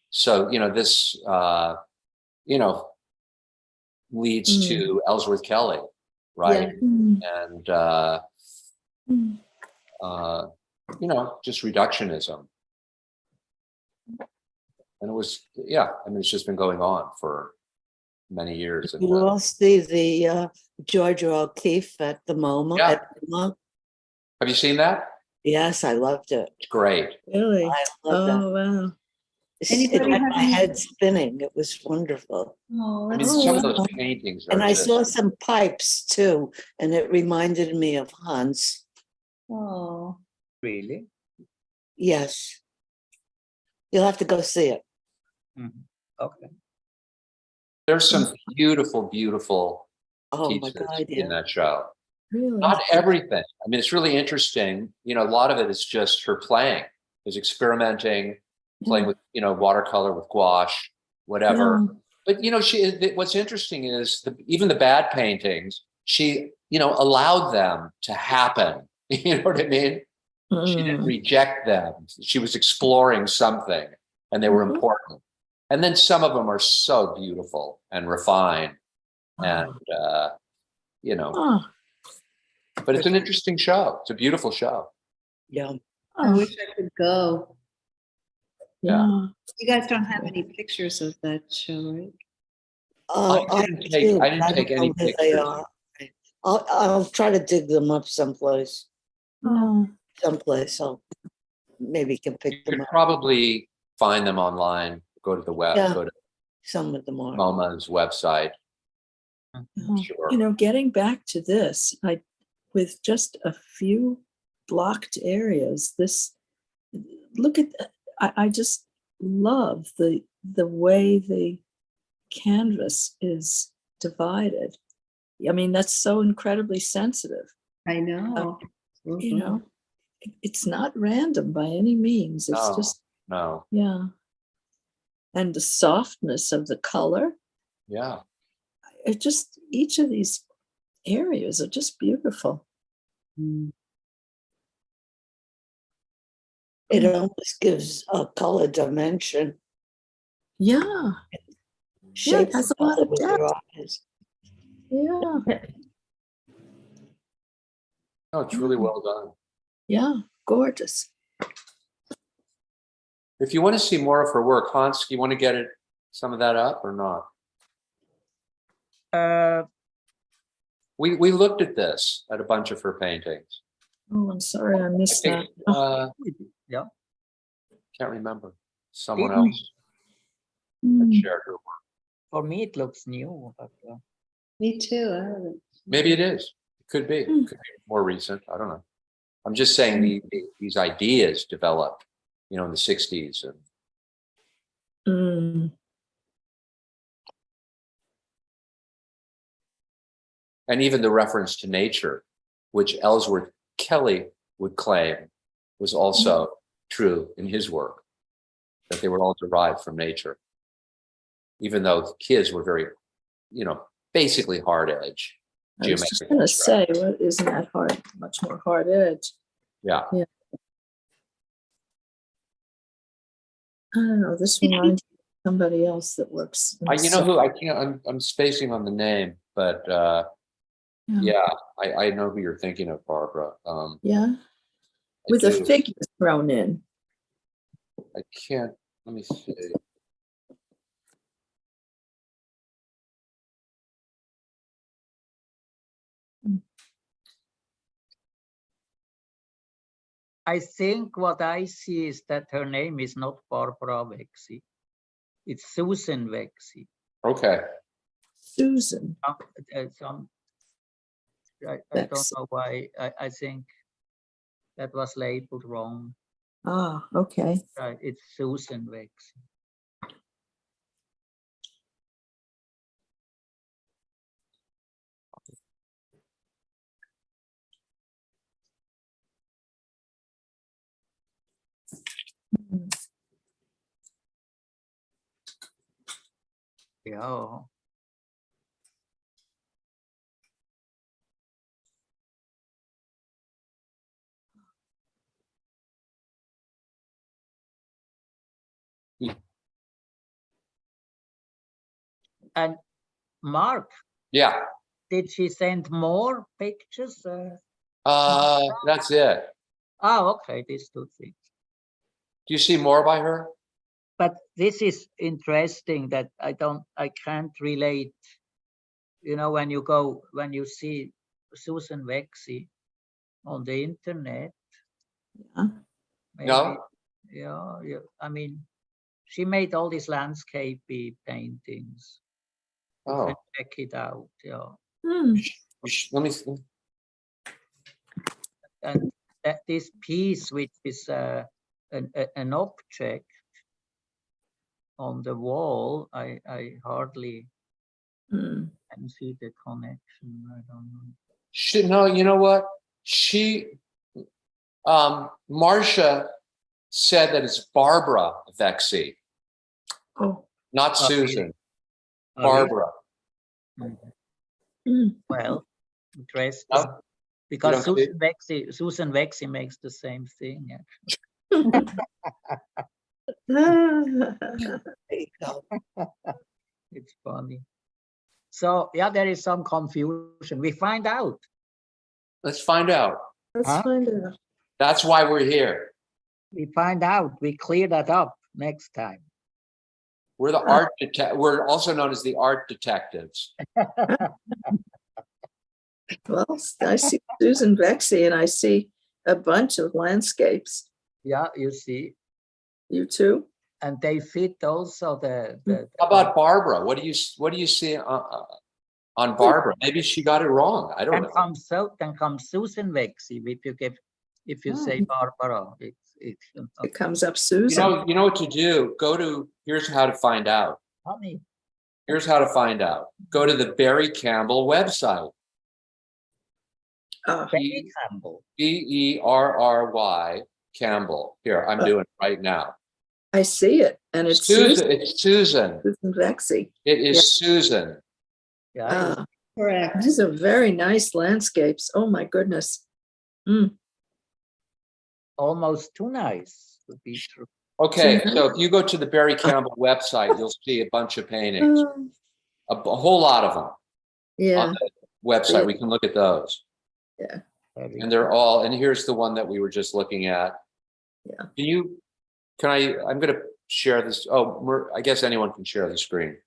Speaker 2: So, you know, this, you know, leads to Ellsworth Kelly, right? And, you know, just reductionism. And it was, yeah, I mean, it's just been going on for many years.
Speaker 5: You all see the Georgia O'Keeffe at the MoMA.
Speaker 2: Yeah.
Speaker 5: At the MoMA?
Speaker 2: Have you seen that?
Speaker 5: Yes, I loved it.
Speaker 2: It's great.
Speaker 1: Really?
Speaker 5: I love that.
Speaker 1: Oh, wow.
Speaker 5: It
Speaker 4: Anybody
Speaker 5: had
Speaker 4: have
Speaker 5: my
Speaker 4: any-
Speaker 5: head spinning. It was wonderful.
Speaker 4: Oh,
Speaker 2: I mean,
Speaker 4: that's
Speaker 2: some of
Speaker 1: wow.
Speaker 2: those paintings are
Speaker 5: And I
Speaker 2: just,
Speaker 5: saw some pipes too, and it reminded me of Hans.
Speaker 4: oh.
Speaker 3: Really?
Speaker 5: Yes. You'll have to go see it.
Speaker 3: Mhm. Okay.
Speaker 2: There's some beautiful, beautiful
Speaker 5: Oh my
Speaker 2: pieces
Speaker 5: God,
Speaker 2: in
Speaker 5: yeah.
Speaker 2: that show.
Speaker 1: Really?
Speaker 2: Not everything. I mean, it's really interesting. You know, a lot of it is just her playing, is experimenting, playing with, you know, watercolor, with gouache, whatever.
Speaker 1: Yeah.
Speaker 2: But, you know, what's interesting is even the bad paintings, she, you know, allowed them to happen. You know what I mean? She didn't reject them. She was exploring something, and they were important. And then some of them are so beautiful and refined, and you know.
Speaker 1: Oh,
Speaker 2: But it's an interesting show. It's a beautiful show.
Speaker 5: Yeah.
Speaker 4: I wish I could go.
Speaker 1: yeah.
Speaker 4: You guys don't have any pictures of that show, right?
Speaker 2: I didn't take
Speaker 5: don't
Speaker 2: any
Speaker 5: know where they
Speaker 2: pictures.
Speaker 5: are. I'll try to dig them up someplace.
Speaker 1: Oh,
Speaker 5: I'll maybe can
Speaker 2: You
Speaker 5: pick them
Speaker 2: could
Speaker 5: up.
Speaker 2: probably find them online. Go to the web.
Speaker 5: Yeah.
Speaker 2: Go to
Speaker 5: Some of them are.
Speaker 2: MoMA's website.
Speaker 1: oh.
Speaker 2: Sure.
Speaker 1: You know, getting back to this, with just a few blocked areas, look at, I just love the way the canvas is divided. I mean, that's so incredibly sensitive.
Speaker 4: I know.
Speaker 1: You know, it's not random by any means. It's
Speaker 2: No.
Speaker 1: just,
Speaker 2: No.
Speaker 1: yeah. And the softness of the color.
Speaker 2: Yeah.
Speaker 1: It just, each of these areas are just beautiful.
Speaker 5: It almost gives a color dimension.
Speaker 1: Yeah.
Speaker 5: Shape
Speaker 1: it has a lot of
Speaker 5: with your
Speaker 1: depth.
Speaker 5: eyes.
Speaker 1: Yeah.
Speaker 2: No, it's really well done.
Speaker 1: Yeah. Gorgeous.
Speaker 2: If you want to see more of her work, Hans, you want to get some of that up or not? We looked at this, at a bunch of her paintings.
Speaker 1: Oh, I'm sorry, I missed
Speaker 2: I think,
Speaker 1: that.
Speaker 3: Yeah.
Speaker 2: Can't remember. Someone
Speaker 3: Didn't-
Speaker 2: else
Speaker 1: Mm.
Speaker 2: had shared her work.
Speaker 3: For me, it looks new, but
Speaker 4: Me too. I haven't.
Speaker 2: Maybe it is. It could be. It could be more recent. I don't know. I'm just saying these ideas developed, you know, in the 60s. And even the reference to nature, which Ellsworth Kelly would claim was also true in his work, that they were all derived from nature. Even though the kids were very, you know, basically hard edge.
Speaker 1: I was just
Speaker 2: geometric
Speaker 1: going to
Speaker 2: abstract.
Speaker 1: say, well, isn't that hard? Much more hard edge.
Speaker 2: Yeah.
Speaker 1: I don't know. This reminds me of somebody else that works. in
Speaker 2: You know
Speaker 1: the
Speaker 2: who I can't, I'm spacing on the name, but yeah, I know who you're thinking of, Barbara.
Speaker 1: Yeah.
Speaker 2: I
Speaker 1: With a
Speaker 2: do.
Speaker 1: figure thrown in.
Speaker 2: I can't, let me see.
Speaker 3: I think what I see is that her name is not Barbara Vecsey. It's Susan Vecsey.
Speaker 2: Okay.
Speaker 1: Susan.
Speaker 3: I don't know why. I think that was labeled wrong.
Speaker 1: Ah, okay.
Speaker 3: It's Susan Vecsey. Yeah. And Mark,
Speaker 2: Yeah.
Speaker 3: did she send more pictures?
Speaker 2: That's it.
Speaker 3: Oh, okay, these two things.
Speaker 2: Do you see more by her?
Speaker 3: But this is interesting that I can't relate. You know, when you see Susan Vecsey on the internet.
Speaker 1: Yeah.
Speaker 3: Maybe,
Speaker 2: No.
Speaker 3: Yeah. I mean, she made all these landscape paintings. You can check it out. Yeah.
Speaker 2: Let me see.
Speaker 3: And that this piece, which is an object, on the wall. I hardly
Speaker 1: Hmm.
Speaker 3: can see the connection. I don't know.
Speaker 2: No, you know what? Marcia said that it's Barbara Vecsey,
Speaker 1: Oh,
Speaker 2: not
Speaker 3: Oh, really?
Speaker 2: Susan.
Speaker 3: Oh, really?
Speaker 2: Barbara.
Speaker 1: mm.
Speaker 3: Well, interesting.
Speaker 2: No?
Speaker 3: Because
Speaker 2: don't see
Speaker 3: Susan Vecsey makes the same thing. Yeah.
Speaker 5: There you go.
Speaker 3: It's funny. So yeah, there is some confusion. We find out.
Speaker 2: Let's find out.
Speaker 1: Let's
Speaker 3: Huh?
Speaker 1: find out.
Speaker 2: That's why we're here.
Speaker 3: We find out. We clear that up next time.
Speaker 2: We're the art we're also known as the art detectives.
Speaker 1: Well, I see Susan Vecsey and I see a bunch of landscapes.
Speaker 3: Yeah, you see,
Speaker 1: You too?
Speaker 3: and they fit also the
Speaker 2: How about Barbara? What do you see on Barbara? Maybe she got it wrong. I don't know.
Speaker 3: Then comes Susan Vecsey. If you say Barbara, it's
Speaker 1: It comes up Susan.
Speaker 2: You know what to do. Here's how to find out.
Speaker 3: funny.
Speaker 2: Here's how to find out. Go to the Barry Campbell website.
Speaker 3: Barry Campbell.
Speaker 2: Berry Campbell. Here, I'm doing it right now.
Speaker 1: I see it, and it's
Speaker 2: Susan. It's Susan.
Speaker 1: Susan Vecsey.
Speaker 2: It is Susan.
Speaker 3: Yeah,
Speaker 1: Ah,
Speaker 4: Correct.
Speaker 1: these are very nice landscapes. Oh my goodness.
Speaker 3: almost too nice to be true.
Speaker 2: Okay, so if you go to the Barry Campbell website, you'll see a bunch of paintings, a whole lot of them
Speaker 1: Yeah,
Speaker 2: on the website. We can look at those.
Speaker 3: Very
Speaker 2: And they're all, and here's the one that we were just looking at.
Speaker 1: Yeah.
Speaker 2: I'm going to share this. Oh, I guess anyone can share the screen.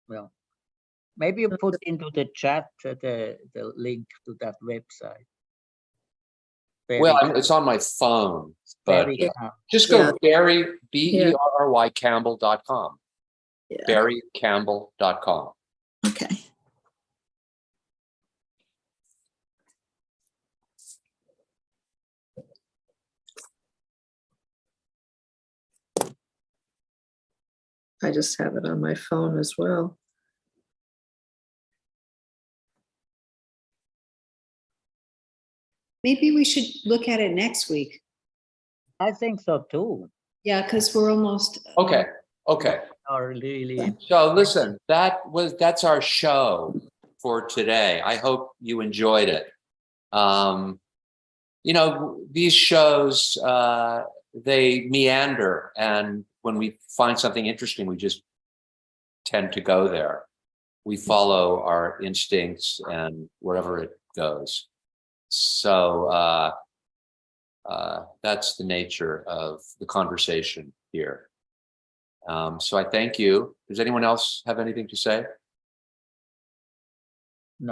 Speaker 3: well. Maybe you put into the chat the link to that website.
Speaker 2: Well, it's on my phone, but
Speaker 3: Barry Campbell.
Speaker 2: just go Barry,
Speaker 1: Yeah.
Speaker 2: Berry Campbell.com.
Speaker 1: yeah.
Speaker 2: BarryCampbell.com.
Speaker 1: Okay. I just have it on my phone as well.
Speaker 4: Maybe we should look at it next week.
Speaker 3: I think so too.
Speaker 4: Yeah, because we're almost.
Speaker 2: Okay.
Speaker 3: Are really
Speaker 2: So listen, that's our show for today. I hope you enjoyed it. These shows, they meander, and when we find something interesting, we just tend to go there. We follow our instincts and wherever it goes. So that's the nature of the conversation here. So I thank you. Does anyone else have anything to say?